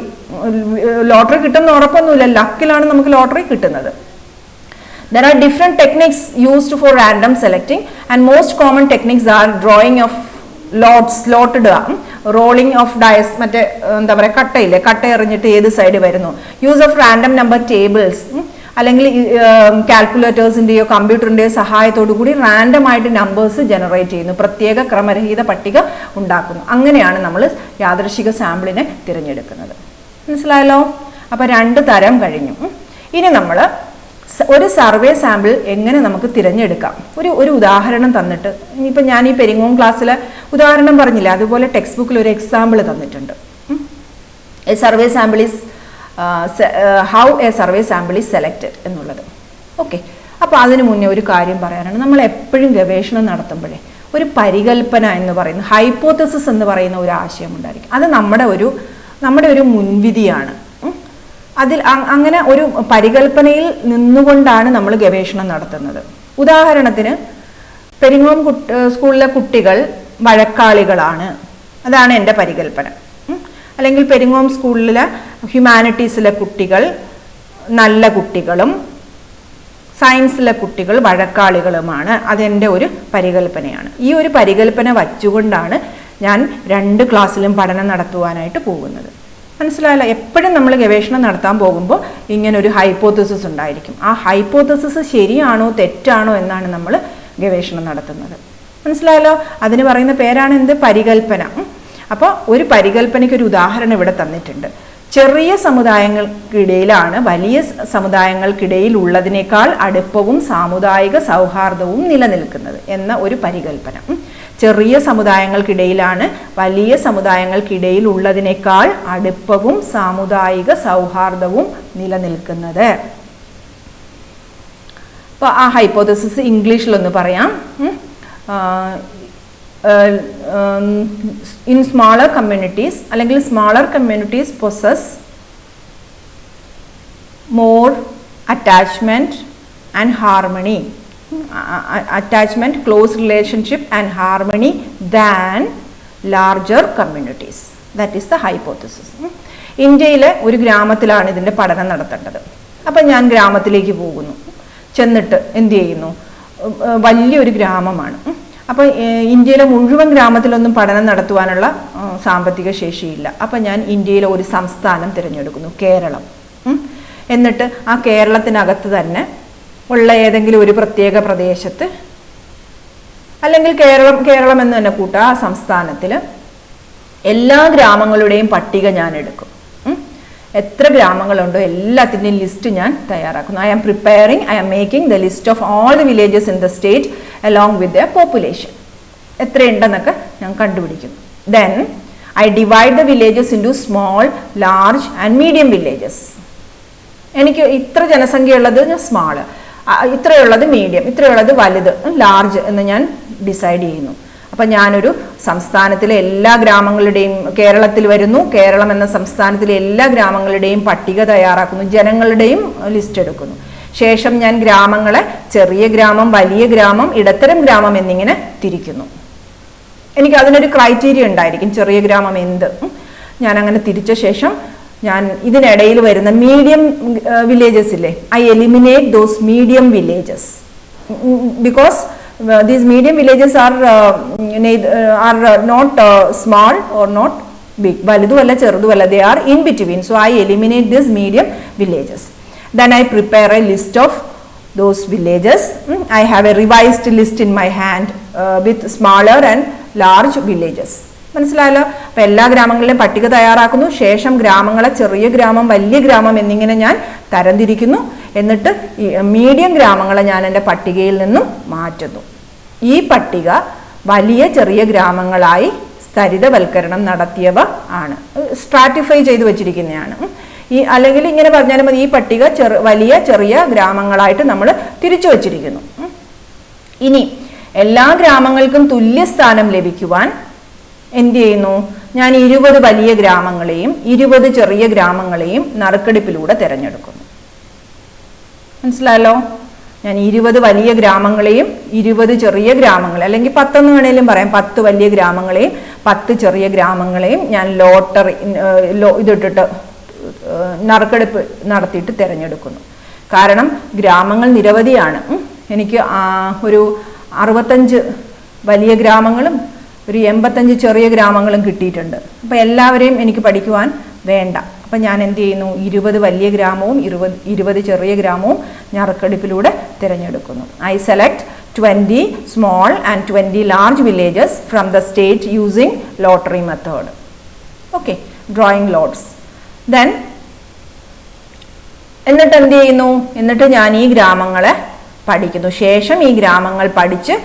Lottery കിട്ടുന്ന ഉറപ്പൊന്നുമില്ല, ലക്കിലാണ് നമുക്ക് ലോട്ടറി കിട്ടുന്നത്. There are different techniques used for random selecting, and most common techniques are drawing of lots, lot ഇടുക, റോളിംഗ് ഓഫ് ഡയസ്, മറ്റേ എന്താ പറയുക, കട്ടയില്ലേ, കട്ട എറിഞ്ഞിട്ട് ഏത് സൈഡ് വരുന്നു, use of random number tables, അല്ലെങ്കിൽ കാൽക്കുലേറ്റേഴ്സിൻ്റെയോ കമ്പ്യൂട്ടറിൻ്റെയോ സഹായത്തോടു കൂടി റാൻഡം ആയിട്ട് നമ്പേഴ്സ് ജനറേറ്റ് ചെയ്യുന്നു, പ്രത്യേക ക്രമരഹിത പട്ടിക ഉണ്ടാക്കുന്നു. അങ്ങനെയാണ് നമ്മൾ യാദൃശിക സാമ്പിളിനെ തിരഞ്ഞെടുക്കുന്നത്. മനസ്സിലായല്ലോ? അപ്പോൾ 2 തരം കഴിഞ്ഞു. ഇനി നമ്മൾ ഒരു സർവേ സാമ്പിൾ എങ്ങനെ നമുക്ക് തിരഞ്ഞെടുക്കാം? ഒരു ഉദാഹരണം തന്നിട്ട്, ഇനിയിപ്പോൾ ഞാൻ ഈ പെരിങ്ങോം ക്ലാസ്സിൽ ഉദാഹരണം പറഞ്ഞില്ല, അതുപോലെ ടെക്സ്റ്റ് ബുക്കിൽ ഒരു എക്സാമ്പിൾ തന്നിട്ടുണ്ട്. A survey sample is how A survey sample is selected എന്നുള്ളത്. ഓക്കെ, അപ്പോൾ അതിന് മുന്നേ ഒരു കാര്യം പറയാനാണ്. നമ്മൾ എപ്പോഴും ഗവേഷണം നടത്തുമ്പോഴേ ഒരു പരികൽപ്പന എന്ന് പറയുന്ന, ഹൈപ്പോത്തസിസ് എന്ന് പറയുന്ന ഒരു ആശയം ഉണ്ടായിരിക്കും. അത് നമ്മുടെ ഒരു മുൻവിധിയാണ്. അങ്ങനെ ഒരു പരികൽപ്പനയിൽ നിന്നുകൊണ്ടാണ് നമ്മൾ ഗവേഷണം നടത്തുന്നത്. ഉദാഹരണത്തിന് പെരിങ്ങോം സ്കൂളിലെ കുട്ടികൾ വഴക്കാളികളാണ്, അതാണ് എൻ്റെ പരികൽപ്പന. അല്ലെങ്കിൽ പെരിങ്ങോം സ്കൂളിലെ ഹ്യൂമാനിറ്റീസിലെ കുട്ടികൾ നല്ല കുട്ടികളും സയൻസിലെ കുട്ടികൾ വഴക്കാളികളുമാണ്, അതെൻ്റെ ഒരു പരികൽപ്പനയാണ്. ഈ ഒരു പരികൽപ്പന വച്ചുകൊണ്ടാണ് ഞാൻ 2 ക്ലാസ്സിലും പഠനം നടത്തുവാനായിട്ട് പോകുന്നത്. മനസ്സിലായല്ലോ? എപ്പോഴും നമ്മൾ ഗവേഷണം നടത്താൻ പോകുമ്പോൾ ഇങ്ങനൊരു ഹൈപ്പോത്തസിസ് ഉണ്ടായിരിക്കും. ആ ഹൈപ്പോത്തസിസ് ശരിയാണോ തെറ്റാണോ എന്നാണ് നമ്മൾ ഗവേഷണം നടത്തുന്നത്. മനസ്സിലായല്ലോ? അതിന് പറയുന്ന പേരാണ് എന്ത്? പരികൽപ്പന. അപ്പോൾ ഒരു പരികൽപ്പനയ്ക്ക് ഒരു ഉദാഹരണം ഇവിടെ തന്നിട്ടുണ്ട്. ചെറിയ സമുദായങ്ങൾക്കിടയിലാണ് വലിയ സമുദായങ്ങൾക്കിടയിൽ ഉള്ളതിനേക്കാൾ അടുപ്പവും സാമുദായിക സൗഹാർദ്ദവും നിലനിൽക്കുന്നത് എന്ന ഒരു പരികൽപ്പന. ചെറിയ സമുദായങ്ങൾക്കിടയിലാണ് വലിയ സമുദായങ്ങൾക്കിടയിൽ ഉള്ളതിനേക്കാൾ അടുപ്പവും സാമുദായിക സൗഹാർദ്ദവും നിലനിൽക്കുന്നത്. അപ്പോൾ ആ ഹൈപ്പോത്തസിസ് ഇംഗ്ലീഷിലൊന്ന് പറയാം. in smaller communities അല്ലെങ്കിൽ smaller communities possess more attachment and harmony, attachment, close relationship and harmony than larger communities. That is the hypothesis. ഇന്ത്യയിലെ ഒരു ഗ്രാമത്തിലാണ് ഇതിൻ്റെ പഠനം നടത്തേണ്ടത്. അപ്പം ഞാൻ ഗ്രാമത്തിലേക്ക് പോകുന്നു. ചെന്നിട്ട് എന്ത് ചെയ്യുന്നു? വലിയൊരു ഗ്രാമമാണ്. അപ്പോൾ ഇന്ത്യയിലെ മുഴുവൻ ഗ്രാമത്തിലൊന്നും പഠനം നടത്തുവാനുള്ള സാമ്പത്തിക ശേഷിയില്ല. അപ്പം ഞാൻ ഇന്ത്യയിലെ ഒരു സംസ്ഥാനം തിരഞ്ഞെടുക്കുന്നു, കേരളം. എന്നിട്ട് ആ കേരളത്തിനകത്ത് തന്നെ ഉള്ള ഏതെങ്കിലും ഒരു പ്രത്യേക പ്രദേശത്ത്, അല്ലെങ്കിൽ കേരളം എന്ന് തന്നെ കൂട്ടുക, ആ സംസ്ഥാനത്തിൽ എല്ലാ ഗ്രാമങ്ങളുടെയും പട്ടിക ഞാൻ എടുക്കും. എത്ര ഗ്രാമങ്ങളുണ്ടോ എല്ലാത്തിൻ്റെയും ലിസ്റ്റ് ഞാൻ തയ്യാറാക്കുന്നു. I am making the list of all the villages in the state along with the population. എത്രയുണ്ടെന്നൊക്കെ ഞാൻ കണ്ടുപിടിക്കുന്നു. Then I divide the villages into small, large and medium villages. എനിക്ക് ഇത്ര ജനസംഖ്യയുള്ളത് സ്മാൾ, ഇത്രയുള്ളത് മീഡിയം, ഇത്രയുള്ളത് വലുത്, ലാർജ് എന്ന് ഞാൻ ഡിസൈഡ് ചെയ്യുന്നു. അപ്പം ഞാനൊരു സംസ്ഥാനത്തിലെ എല്ലാ ഗ്രാമങ്ങളുടെയും, കേരളത്തിൽ വരുന്നു, കേരളം എന്ന സംസ്ഥാനത്തിലെ എല്ലാ ഗ്രാമങ്ങളുടെയും പട്ടിക തയ്യാറാക്കുന്നു, ജനങ്ങളുടെയും ലിസ്റ്റ് എടുക്കുന്നു. ശേഷം ഞാൻ ഗ്രാമങ്ങളെ ചെറിയ ഗ്രാമം, വലിയ ഗ്രാമം, ഇടത്തരം ഗ്രാമം എന്നിങ്ങനെ തിരിക്കുന്നു. എനിക്ക് അതിനൊരു ക്രൈറ്റീരിയ ഉണ്ടായിരിക്കും, ചെറിയ ഗ്രാമം എന്ത്. ഞാൻ അങ്ങനെ തിരിച്ച ശേഷം ഞാൻ ഇതിനിടയിൽ വരുന്ന മീഡിയം വില്ലേജസ് ഇല്ലേ, I eliminate those medium villages because these medium villages are not small or not big, validuvalla cheruduvalla, they are in between. So I eliminate these medium villages. Then I prepare a list of those villages. I have a revised list in my hand with smaller and large villages. മനസ്സിലായല്ലോ? അപ്പം എല്ലാ ഗ്രാമങ്ങളിലെയും പട്ടിക തയ്യാറാക്കുന്നു. ശേഷം ഗ്രാമങ്ങളെ ചെറിയ ഗ്രാമം, വലിയ ഗ്രാമം എന്നിങ്ങനെ ഞാൻ തരംതിരിക്കുന്നു. എന്നിട്ട് ഈ മീഡിയം ഗ്രാമങ്ങളെ ഞാൻ എൻ്റെ പട്ടികയിൽ നിന്നും മാറ്റുന്നു. ഈ പട്ടിക വലിയ ചെറിയ ഗ്രാമങ്ങളായി സ്ഥരിതവൽക്കരണം നടത്തിയവ ആണ്, സ്ട്രാറ്റിഫൈ ചെയ്ത് വെച്ചിരിക്കുന്നതാണ്. അല്ലെങ്കിൽ ഇങ്ങനെ പറഞ്ഞാലും മതി, ഈ പട്ടിക വലിയ ചെറിയ ഗ്രാമങ്ങളായിട്ട് നമ്മൾ തിരിച്ചു വച്ചിരിക്കുന്നു. ഇനി എല്ലാ ഗ്രാമങ്ങൾക്കും തുല്യസ്ഥാനം ലഭിക്കുവാൻ എന്ത് ചെയ്യുന്നു? ഞാൻ 20 വലിയ ഗ്രാമങ്ങളെയും 20 ചെറിയ ഗ്രാമങ്ങളെയും നറുക്കെടുപ്പിലൂടെ തിരഞ്ഞെടുക്കുന്നു. മനസ്സിലായല്ലോ? ഞാൻ 20 വലിയ ഗ്രാമങ്ങളെയും 20 ചെറിയ ഗ്രാമങ്ങളെ, അല്ലെങ്കിൽ 10 എന്ന് വേണേലും പറയാം, 10 വലിയ ഗ്രാമങ്ങളെയും 10 ചെറിയ ഗ്രാമങ്ങളെയും ഞാൻ ലോട്ടറി ഇതിട്ടിട്ട് നറുക്കെടുപ്പ് നടത്തിയിട്ട് തിരഞ്ഞെടുക്കുന്നു. കാരണം ഗ്രാമങ്ങൾ നിരവധിയാണ്. എനിക്ക് ഒരു 65 വലിയ ഗ്രാമങ്ങളും ഒരു 85 ചെറിയ ഗ്രാമങ്ങളും കിട്ടിയിട്ടുണ്ട്. അപ്പോൾ എല്ലാവരെയും എനിക്ക് പഠിക്കുവാൻ വേണ്ട. അപ്പം ഞാൻ എന്ത് ചെയ്യുന്നു? 20 വലിയ ഗ്രാമവും 20 ചെറിയ ഗ്രാമവും നറുക്കെടുപ്പിലൂടെ തിരഞ്ഞെടുക്കുന്നു. I select 20 small and 20 large villages from the state using lottery method. Okay, drawing lots. Then എന്നിട്ട് എന്ത് ചെയ്യുന്നു? എന്നിട്ട് ഞാൻ ഈ ഗ്രാമങ്ങളെ പഠിക്കുന്നു. ശേഷം ഈ ഗ്രാമങ്ങൾ പഠിച്ച്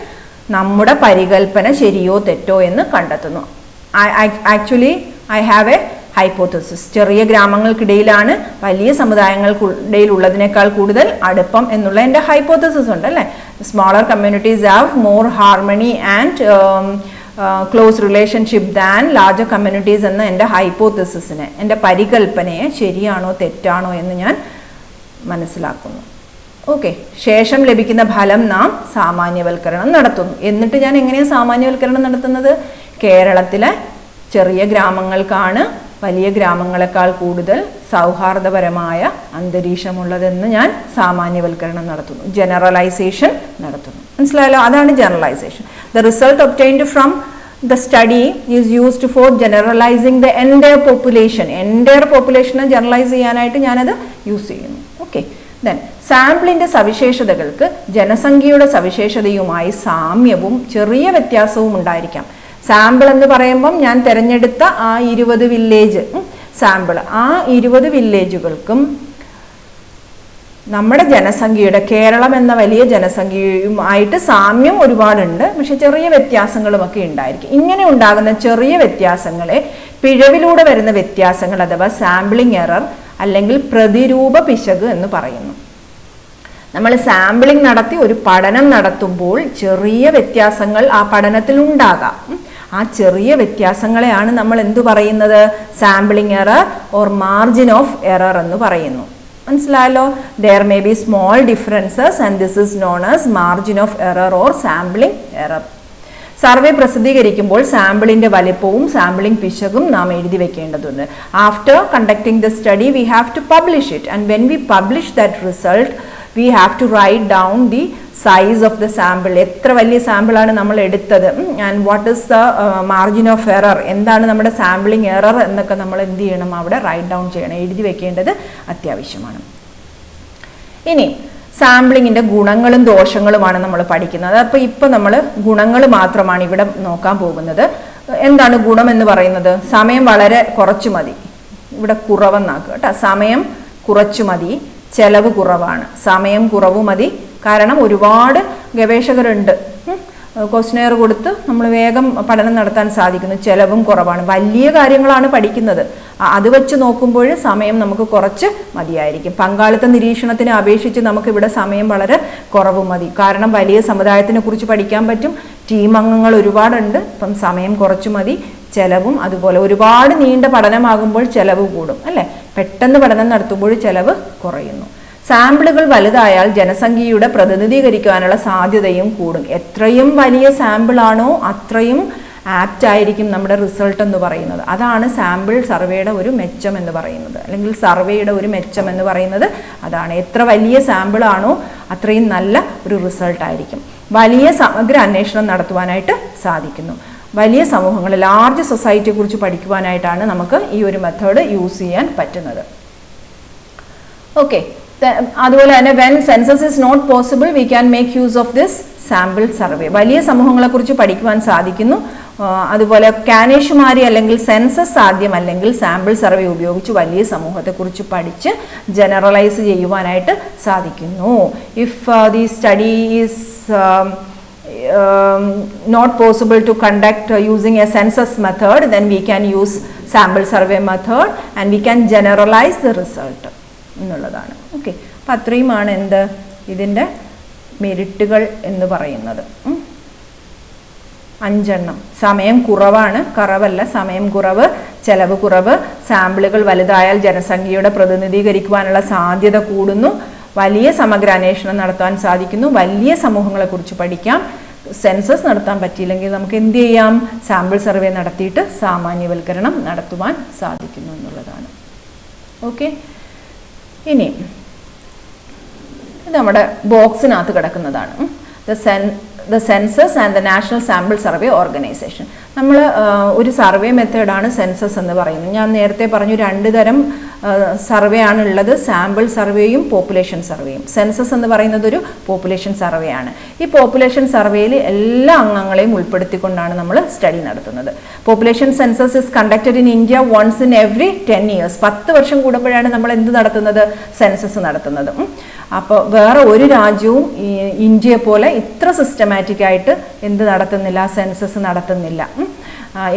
നമ്മുടെ പരികൽപ്പന ശരിയോ തെറ്റോ എന്ന് കണ്ടെത്തുന്നു. Actually I have A hypothesis. ചെറിയ ഗ്രാമങ്ങൾക്കിടയിലാണ് വലിയ സമുദായങ്ങൾക്കിടയിൽ ഉള്ളതിനേക്കാൾ കൂടുതൽ അടുപ്പം എന്നുള്ള എൻ്റെ ഹൈപ്പോത്തസിസ് ഉണ്ട് അല്ലേ. Smaller communities have more harmony and close relationship than larger communities എന്ന എൻ്റെ ഹൈപ്പോത്തിസിസിനെ, എൻ്റെ പരികൽപ്പനയെ ശരിയാണോ തെറ്റാണോ എന്ന് ഞാൻ മനസ്സിലാക്കുന്നു. ഓക്കെ, ശേഷം ലഭിക്കുന്ന ഫലം നാം സാമാന്യവൽക്കരണം നടത്തുന്നു. എന്നിട്ട് ഞാൻ എങ്ങനെയാണ് സാമാന്യവൽക്കരണം നടത്തുന്നത്? കേരളത്തിലെ ചെറിയ ഗ്രാമങ്ങൾക്കാണ് വലിയ ഗ്രാമങ്ങളെക്കാൾ കൂടുതൽ സൗഹാർദ്ദപരമായ അന്തരീക്ഷമുള്ളതെന്ന് ഞാൻ സാമാന്യവൽക്കരണം നടത്തുന്നു, ജനറലൈസേഷൻ നടത്തുന്നു. മനസ്സിലായല്ലോ? അതാണ് generalisation. The result obtained from the study is used for generalizing the entire population. Entire population generalize ചെയ്യാനായിട്ട് ഞാനത് യൂസ് ചെയ്യുന്നു. ഓക്കെ, ദെൻ സാമ്പിളിൻ്റെ സവിശേഷതകൾക്ക് ജനസംഖ്യയുടെ സവിശേഷതയുമായി സാമ്യവും ചെറിയ വ്യത്യാസവും ഉണ്ടായിരിക്കാം. സാമ്പിൾ എന്ന് പറയുമ്പം ഞാൻ തിരഞ്ഞെടുത്ത ആ 20 വില്ലേജ് സാമ്പിൾ, ആ 20 വില്ലേജുകൾക്കും നമ്മുടെ ജനസംഖ്യയുടെ, കേരളം എന്ന വലിയ ജനസംഖ്യയുമായിട്ട് സാമ്യം ഒരുപാടുണ്ട്, പക്ഷെ ചെറിയ വ്യത്യാസങ്ങളുമൊക്കെ ഉണ്ടായിരിക്കും. ഇങ്ങനെ ഉണ്ടാകുന്ന ചെറിയ വ്യത്യാസങ്ങളെ പിഴവിലൂടെ വരുന്ന വ്യത്യാസങ്ങൾ അഥവാ സാമ്പിളിംഗ് എറർ അല്ലെങ്കിൽ പ്രതിരൂപ പിശക് എന്ന് പറയുന്നു. നമ്മൾ സാമ്പിളിംഗ് നടത്തി ഒരു പഠനം നടത്തുമ്പോൾ ചെറിയ വ്യത്യാസങ്ങൾ ആ പഠനത്തിൽ ഉണ്ടാകാം. ആ ചെറിയ വ്യത്യാസങ്ങളെയാണ് നമ്മൾ എന്തു പറയുന്നത്? Sampling error or margin of error എന്ന് പറയുന്നു. മനസ്സിലായല്ലോ? there may be small differences and this is known as margin of error or sampling error. സർവേ പ്രസിദ്ധീകരിക്കുമ്പോൾ സാമ്പിളിന്റെ വലിപ്പവും സാമ്പിളിംഗ് പിശകും നാം എഴുതി വെക്കേണ്ടതുണ്ട്. After conducting the study we have to publish it and when we publish that result we have to write down the size of the sample. എത്ര വലിയ സാമ്പിളാണ് നമ്മൾ എടുത്തത് and what is the margin of error, എന്താണ് നമ്മുടെ സാമ്പിളിംഗ് എറർ എന്നൊക്കെ നമ്മൾ എന്ത് ചെയ്യണം? അവിടെ റൈറ്റ് ഡൗൺ ചെയ്യണം, എഴുതി വെക്കേണ്ടത് അത്യാവശ്യമാണ്. ഇനി സാമ്പിളിങ്ങിൻ്റെ ഗുണങ്ങളും ദോഷങ്ങളുമാണ് നമ്മൾ പഠിക്കുന്നത്. അപ്പോൾ ഇപ്പോൾ നമ്മൾ ഗുണങ്ങൾ മാത്രമാണ് ഇവിടെ നോക്കാൻ പോകുന്നത്. എന്താണ് ഗുണം എന്ന് പറയുന്നത്? സമയം വളരെ കുറച്ചു മതി, ഇവിടെ കുറവെന്നാക്കുക കേട്ടോ. സമയം കുറച്ചു മതി, ചെലവ് കുറവാണ്. സമയം കുറവ് മതി, കാരണം ഒരുപാട് ഗവേഷകരുണ്ട്. ക്വസ്റ്റ്യനെയർ കൊടുത്ത് നമ്മൾ വേഗം പഠനം നടത്താൻ സാധിക്കുന്നു. ചെലവും കുറവാണ്. വലിയ കാര്യങ്ങളാണ് പഠിക്കുന്നത്. അത് വെച്ച് നോക്കുമ്പോൾ സമയം നമുക്ക് കുറച്ച് മതിയായിരിക്കും. പങ്കാളിത്ത നിരീക്ഷണത്തിനെ അപേക്ഷിച്ച് നമുക്കിവിടെ സമയം വളരെ കുറവ് മതി. കാരണം വലിയ സമുദായത്തിനെ കുറിച്ച് പഠിക്കാൻ പറ്റും, ടീം അംഗങ്ങൾ ഒരുപാടുണ്ട്, അപ്പം സമയം കുറച്ച് മതി. ചെലവും അതുപോലെ ഒരുപാട് നീണ്ട പഠനമാകുമ്പോൾ ചെലവ് കൂടും അല്ലേ? പെട്ടെന്ന് പഠനം നടത്തുമ്പോൾ ചെലവ് കുറയുന്നു. സാമ്പിളുകൾ വലുതായാൽ ജനസംഖ്യയുടെ പ്രതിനിധീകരിക്കാനുള്ള സാധ്യതയും കൂടും. എത്രയും വലിയ സാമ്പിളാണോ അത്രയും ആപ്റ്റ് ആയിരിക്കും നമ്മുടെ റിസൾട്ട് എന്ന് പറയുന്നത്. അതാണ് സാമ്പിൾ സർവേയുടെ ഒരു മെച്ചം എന്ന് പറയുന്നത്, അല്ലെങ്കിൽ സർവേയുടെ ഒരു മെച്ചം എന്ന് പറയുന്നത് അതാണ്. എത്ര വലിയ സാമ്പിളാണോ അത്രയും നല്ല ഒരു റിസൾട്ട് ആയിരിക്കും. വലിയ സമഗ്ര അന്വേഷണം നടത്തുവാനായിട്ട് സാധിക്കുന്നു. വലിയ സമൂഹങ്ങൾ, ലാർജ് സൊസൈറ്റിയെ കുറിച്ച് പഠിക്കുവാനായിട്ടാണ് നമുക്ക് ഈ ഒരു മെത്തേഡ് യൂസ് ചെയ്യാൻ പറ്റുന്നത്. ഓക്കെ, അതുപോലെ തന്നെ when census is not possible we can make use of this sample survey. വലിയ സമൂഹങ്ങളെക്കുറിച്ച് പഠിക്കുവാൻ സാധിക്കുന്നു. അതുപോലെ കാനേഷുമാരി അല്ലെങ്കിൽ സെൻസസ് സാധ്യമല്ലെങ്കിൽ സാമ്പിൾ സർവേ ഉപയോഗിച്ച് വലിയ സമൂഹത്തെക്കുറിച്ച് പഠിച്ച് ജനറലൈസ് ചെയ്യുവാനായിട്ട് സാധിക്കുന്നു. If the study is not possible to conduct using a census method, then we can use sample survey method and we can generalize the result എന്നുള്ളതാണ്. ഓക്കെ, അപ്പം അത്രയുമാണ് എന്ത് ഇതിൻ്റെ മെരിറ്റുകൾ എന്ന് പറയുന്നത്. 5 സമയം കുറവാണ്, കുറവല്ല, സമയം കുറവ്, ചെലവ് കുറവ്, സാമ്പിളുകൾ വലുതായാൽ ജനസംഖ്യയുടെ പ്രതിനിധീകരിക്കുവാനുള്ള സാധ്യത കൂടുന്നു, വലിയ സമഗ്ര അന്വേഷണം നടത്താൻ സാധിക്കുന്നു, വലിയ സമൂഹങ്ങളെക്കുറിച്ച് പഠിക്കാം. സെൻസസ് നടത്താൻ പറ്റിയില്ലെങ്കിൽ നമുക്ക് എന്ത് ചെയ്യാം? സാമ്പിൾ സർവേ നടത്തിയിട്ട് സാമാന്യവൽക്കരണം നടത്തുവാൻ സാധിക്കുന്നു എന്നുള്ളതാണ്. ഓക്കെ, ഇനി ഇത് നമ്മുടെ ബോക്സിനകത്ത് കിടക്കുന്നതാണ്. The census and the national Sample survey organisation. നമ്മൾ ഒരു സർവേ മെത്തേഡാണ് സെൻസസ് എന്ന് പറയുന്നത്. ഞാൻ നേരത്തെ പറഞ്ഞു 2 തരം സർവേ ആണുള്ളത്, സാമ്പിൾ സർവേയും പോപ്പുലേഷൻ സർവേയും. സെൻസസ് എന്ന് പറയുന്നത് ഒരു പോപ്പുലേഷൻ സർവേ ആണ്. ഈ പോപ്പുലേഷൻ സർവേയിൽ എല്ലാ അംഗങ്ങളെയും ഉൾപ്പെടുത്തിക്കൊണ്ടാണ് നമ്മൾ സ്റ്റഡി നടത്തുന്നത്. Population census is conducted in India once in every 10 years. 10 വർഷം കൂടുമ്പോഴാണ് നമ്മൾ എന്ത് നടത്തുന്നത്? സെൻസസ് നടത്തുന്നത്. അപ്പോൾ വേറെ ഒരു രാജ്യവും ഇന്ത്യയെ പോലെ ഇത്ര സിസ്റ്റമാറ്റിക് ആയിട്ട് എന്ത് നടത്തുന്നില്ല? സെൻസസ് നടത്തുന്നില്ല.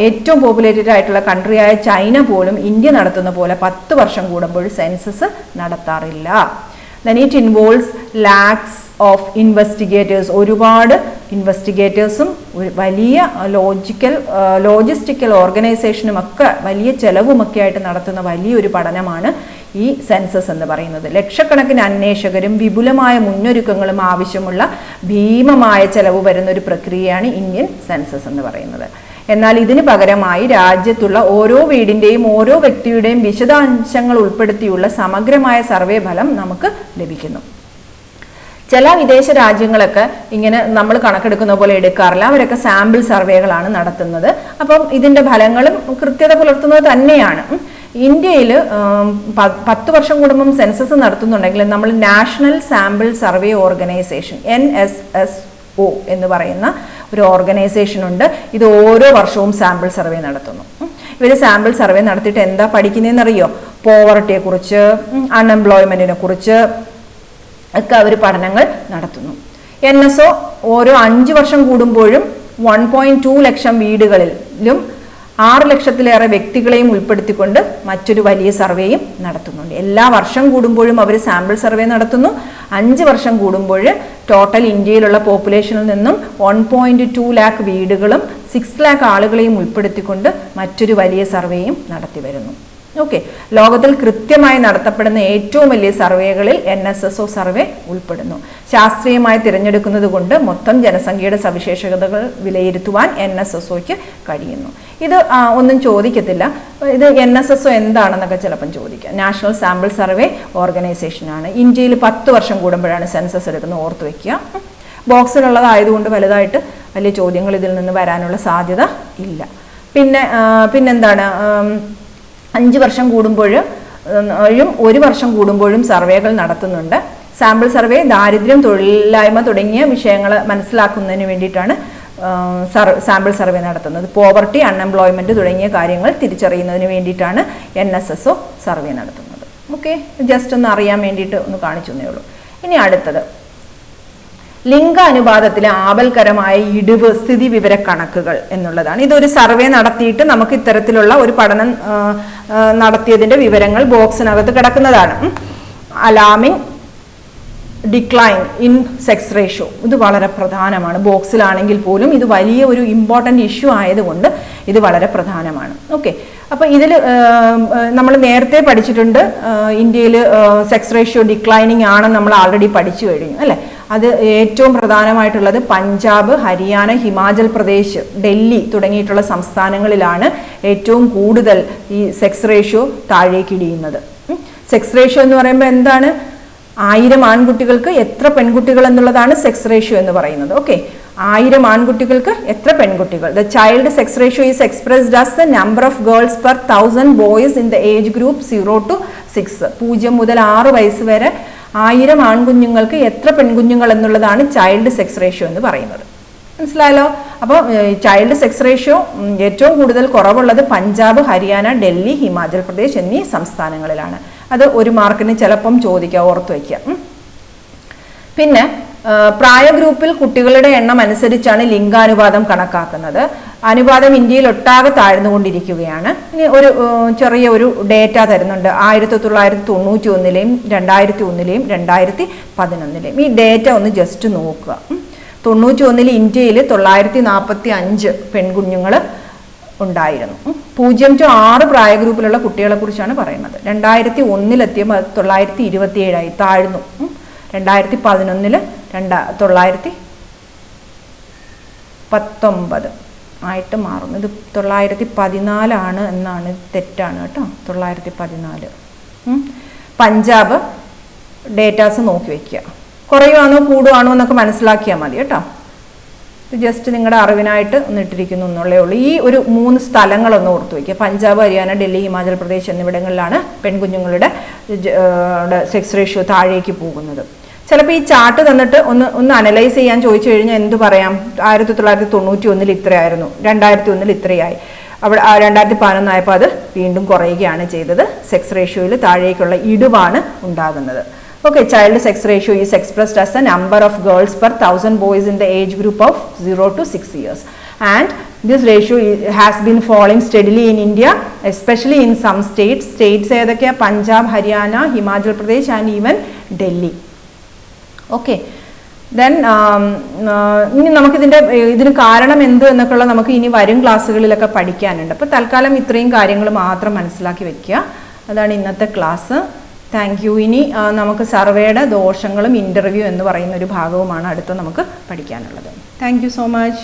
ഏറ്റവും പോപ്പുലേറ്റഡ് ആയിട്ടുള്ള കൺട്രിയായ ചൈന പോലും ഇന്ത്യ നടത്തുന്ന പോലെ 10 വർഷം കൂടുമ്പോൾ census നടത്താറില്ല. then it involves lakhs of investigators. ഒരുപാട് ഇൻവെസ്റ്റിഗേറ്റേഴ്സും വലിയ ലോജിസ്റ്റിക്കൽ ഓർഗനൈസേഷനും ഒക്കെ വലിയ ചെലവുമൊക്കെ ആയിട്ട് നടത്തുന്ന വലിയൊരു പഠനമാണ് ഈ സെൻസസ് എന്ന് പറയുന്നത്. ലക്ഷക്കണക്കിന് അന്വേഷകരും വിപുലമായ മുന്നൊരുക്കങ്ങളും ആവശ്യമുള്ള ഭീമമായ ചെലവ് വരുന്ന ഒരു പ്രക്രിയയാണ് ഇന്ത്യൻ സെൻസസ് എന്ന് പറയുന്നത്. എന്നാൽ ഇതിന് പകരമായി രാജ്യത്തുള്ള ഓരോ വീടിൻ്റെയും ഓരോ വ്യക്തിയുടെയും വിശദാംശങ്ങൾ ഉൾപ്പെടുത്തിയുള്ള സമഗ്രമായ സർവേ ഫലം നമുക്ക് ലഭിക്കുന്നു. ചില വിദേശ രാജ്യങ്ങളൊക്കെ ഇങ്ങനെ നമ്മൾ കണക്കെടുക്കുന്ന പോലെ എടുക്കാറില്ല. അവരൊക്കെ സാമ്പിൾ സർവേകളാണ് നടത്തുന്നത്. അപ്പം ഇതിൻ്റെ ഫലങ്ങളും കൃത്യത പുലർത്തുന്നത് തന്നെയാണ്. ഇന്ത്യയിൽ 10 വർഷം കൂടുമ്പം സെൻസസ് നടത്തുന്നുണ്ടെങ്കിൽ നമ്മൾ national Sample survey organisation NSSO എന്ന് പറയുന്ന ഒരു ഓർഗനൈസേഷൻ ഉണ്ട്. ഇത് ഓരോ വർഷവും സാമ്പിൾ സർവേ നടത്തുന്നു. ഇവർ സാമ്പിൾ സർവേ നടത്തിയിട്ട് എന്താ പഠിക്കുന്നതെന്നറിയോ? പോവർട്ടിയെ കുറിച്ച്, അൺഎംപ്ലോയ്മെന്റിനെ കുറിച്ച് ഒക്കെ അവർ പഠനങ്ങൾ നടത്തുന്നു. NSO ഓരോ 5 വർഷം കൂടുമ്പോഴും 1.2 ലക്ഷം വീടുകളിലും 6 ലക്ഷത്തിലേറെ വ്യക്തികളെയും ഉൾപ്പെടുത്തിക്കൊണ്ട് മറ്റൊരു വലിയ സർവേയും നടത്തുന്നുണ്ട്. എല്ലാ വർഷം കൂടുമ്പോഴും അവർ സാമ്പിൾ സർവേ നടത്തുന്നു. 5 വർഷം കൂടുമ്പോൾ ടോട്ടൽ ഇന്ത്യയിലുള്ള പോപ്പുലേഷനിൽ നിന്നും 1.2 ലാക്ക് വീടുകളും 6 ലാക്ക് ആളുകളെയും ഉൾപ്പെടുത്തിക്കൊണ്ട് മറ്റൊരു വലിയ സർവേയും നടത്തി വരുന്നു. ഓക്കെ, ലോകത്തിൽ കൃത്യമായി നടത്തപ്പെടുന്ന ഏറ്റവും വലിയ സർവേകളിൽ NSSO സർവേ ഉൾപ്പെടുന്നു. ശാസ്ത്രീയമായി തിരഞ്ഞെടുക്കുന്നത് കൊണ്ട് മൊത്തം ജനസംഖ്യയുടെ സവിശേഷതകൾ വിലയിരുത്തുവാൻ NSSOയ്ക്ക് കഴിയുന്നു. ഇത് ഒന്നും ചോദിക്കത്തില്ല. ഇത് NSSO എന്താണെന്നൊക്കെ ചിലപ്പം ചോദിക്കാം. നാഷണൽ സാമ്പിൾ സർവേ ഓർഗനൈസേഷനാണ്. ഇന്ത്യയിൽ 10 വർഷം കൂടുമ്പോഴാണ് സെൻസസ് എടുക്കുന്നത്, ഓർത്ത് വയ്ക്കുക. ബോക്സിലുള്ളതായതുകൊണ്ട് വലുതായിട്ട് വലിയ ചോദ്യങ്ങൾ ഇതിൽ നിന്ന് വരാനുള്ള സാധ്യത ഇല്ല. പിന്നെന്താണ്, 5 വർഷം കൂടുമ്പോഴും 1 വർഷം കൂടുമ്പോഴും സർവേകൾ നടത്തുന്നുണ്ട്. സാമ്പിൾ സർവേ ദാരിദ്ര്യം, തൊഴിലില്ലായ്മ തുടങ്ങിയ വിഷയങ്ങൾ മനസ്സിലാക്കുന്നതിന് വേണ്ടിയിട്ടാണ് സാമ്പിൾ സർവേ നടത്തുന്നത്. പോവർട്ടി, അൺഎംപ്ലോയ്മെന്റ് തുടങ്ങിയ കാര്യങ്ങൾ തിരിച്ചറിയുന്നതിന് വേണ്ടിയിട്ടാണ് NSSO സർവേ നടത്തുന്നത്. ഓക്കെ, ജസ്റ്റ് ഒന്ന് അറിയാൻ വേണ്ടിയിട്ട് ഒന്ന് കാണിച്ചു തന്നേ ഉള്ളൂ. ഇനി അടുത്തത് ലിംഗാനുപാതത്തിലെ ആപൽക്കരമായ ഇടിവ് സ്ഥിതി വിവര കണക്കുകൾ എന്നുള്ളതാണ്. ഇതൊരു സർവേ നടത്തിയിട്ട് നമുക്ക് ഇത്തരത്തിലുള്ള ഒരു പഠനം നടത്തിയതിന്റെ വിവരങ്ങൾ ബോക്സിനകത്ത് കിടക്കുന്നതാണ്. Alarming decline in sex ratio, ഇത് വളരെ പ്രധാനമാണ്. ബോക്സിലാണെങ്കിൽ പോലും ഇത് വലിയ ഒരു ഇമ്പോർട്ടൻ്റ് ഇഷ്യൂ ആയതുകൊണ്ട് ഇത് വളരെ പ്രധാനമാണ്. ഓക്കെ, അപ്പോൾ ഇതിൽ നമ്മൾ നേരത്തെ പഠിച്ചിട്ടുണ്ട്, ഇന്ത്യയിൽ സെക്സ് റേഷ്യോ ഡിക്ലൈനിങ് ആണെന്ന് നമ്മൾ ആൾറെഡി പഠിച്ചു കഴിഞ്ഞു അല്ലേ. അത് ഏറ്റവും പ്രധാനമായിട്ടുള്ളത് പഞ്ചാബ്, ഹരിയാന, ഹിമാചൽ പ്രദേശ്, ഡൽഹി തുടങ്ങിയിട്ടുള്ള സംസ്ഥാനങ്ങളിലാണ് ഏറ്റവും കൂടുതൽ ഈ സെക്സ് റേഷ്യോ താഴേക്കിടിയുന്നത്. സെക്സ് റേഷ്യോ എന്ന് പറയുമ്പോൾ എന്താണ്? 1000 ആൺകുട്ടികൾക്ക് എത്ര പെൺകുട്ടികൾ എന്നുള്ളതാണ് സെക്സ് റേഷ്യോ എന്ന് പറയുന്നത്. ഓക്കെ, 1000 ആൺകുട്ടികൾക്ക് എത്ര പെൺകുട്ടികൾ. The child sex ratio is expressed as the number of girls per 1000 boys in the age group 0 to 6. 0 മുതൽ 6 വയസ്സ് വരെ 1000 ആൺകുഞ്ഞുങ്ങൾക്ക് എത്ര പെൺകുഞ്ഞുങ്ങൾ എന്നുള്ളതാണ് ചൈൽഡ് സെക്സ് റേഷ്യോ എന്ന് പറയുന്നത്. മനസ്സിലായല്ലോ? അപ്പോൾ ചൈൽഡ് സെക്സ് റേഷ്യോ ഏറ്റവും കൂടുതൽ കുറവുള്ളത് പഞ്ചാബ്, ഹരിയാന, ഡൽഹി, ഹിമാചൽ പ്രദേശ് എന്നീ സംസ്ഥാനങ്ങളിലാണ്. അത് 1 മാർക്കിന് ചിലപ്പം ചോദിക്കാം, ഓർത്ത് വയ്ക്കുക. പിന്നെ പ്രായ ഗ്രൂപ്പിൽ കുട്ടികളുടെ എണ്ണം അനുസരിച്ചാണ് ലിംഗാനുപാതം കണക്കാക്കുന്നത്. അനുപാതം ഇന്ത്യയിൽ ഒട്ടാകെ താഴ്ന്നുകൊണ്ടിരിക്കുകയാണ്. ഇനി ഒരു ചെറിയ ഒരു ഡേറ്റ തരുന്നുണ്ട്. 1991-ലെയും 2001-ലെയും 2011-ലെയും ഈ ഡേറ്റ ഒന്ന് ജസ്റ്റ് നോക്കുക. 91-ൽ ഇന്ത്യയിൽ 945 പെൺകുഞ്ഞുങ്ങൾ ഉണ്ടായിരുന്നു. 0 to 6 പ്രായ ഗ്രൂപ്പിലുള്ള കുട്ടികളെ കുറിച്ചാണ് പറയുന്നത്. 2001-ലെത്തിയപ്പോൾ 927 താഴ്ന്നു. 2011-ൽ 919 ആയിട്ട് മാറുന്നു. ഇത് 914 എന്നാണ്, തെറ്റാണ് കേട്ടോ, 914. പഞ്ചാബ് ഡേറ്റാസ് നോക്കി വയ്ക്കുക. കുറയുവാണോ കൂടുവാണോ എന്നൊക്കെ മനസ്സിലാക്കിയാൽ മതി കേട്ടോ. ഇത് ജസ്റ്റ് നിങ്ങളുടെ അറിവിനായിട്ട് ഒന്നിട്ടിരിക്കുന്നു എന്നുള്ളേ ഉള്ളൂ. ഈ ഒരു 3 സ്ഥലങ്ങളൊന്ന് ഓർത്തു വയ്ക്കുക. പഞ്ചാബ്, ഹരിയാന, ഡൽഹി, ഹിമാചൽ പ്രദേശ് എന്നിവിടങ്ങളിലാണ് പെൺകുഞ്ഞുങ്ങളുടെ സെക്സ് റേഷ്യോ താഴേക്ക് പോകുന്നത്. ചിലപ്പോൾ ഈ ചാർട്ട് തന്നിട്ട് ഒന്ന് അനലൈസ് ചെയ്യാൻ ചോദിച്ചു കഴിഞ്ഞാൽ എന്ത് പറയാം? 1991-ൽ ഇത്രയായിരുന്നു, 2001-ൽ ഇത്രയായി, അവിടെ 2011 ആയപ്പോൾ അത് വീണ്ടും കുറയുകയാണ് ചെയ്തത്. സെക്സ് റേഷ്യോയിൽ താഴേക്കുള്ള ഇടിവാണ് ഉണ്ടാകുന്നത്. Okay, child sex ratio is expressed as the number of girls per 1000 boys in the age group of 0 to 6 years. and this ratio has been falling steadily in India, especially in some states. States ഏതൊക്കെയാ? Punjab, Haryana, Himachal Pradesh and even Delhi. Okay. Then ഇനി നമുക്കിതിൻ്റെ ഇതിന് കാരണം എന്ത് എന്നൊക്കെയുള്ള നമുക്ക് ഇനി വരും ക്ലാസ്സുകളിലൊക്കെ പഠിക്കാനുണ്ട്. അപ്പോൾ തൽക്കാലം ഇത്രയും കാര്യങ്ങൾ മാത്രം മനസ്സിലാക്കി വെക്കുക. അതാണ് ഇന്നത്തെ ക്ലാസ്. Thank you. ഇനി നമുക്ക് സർവേയുടെ ദോഷങ്ങളും ഇൻ്റർവ്യൂ എന്ന് പറയുന്ന ഒരു ഭാഗവുമാണ് അടുത്ത് നമുക്ക് പഠിക്കാനുള്ളത്. Thank you so much.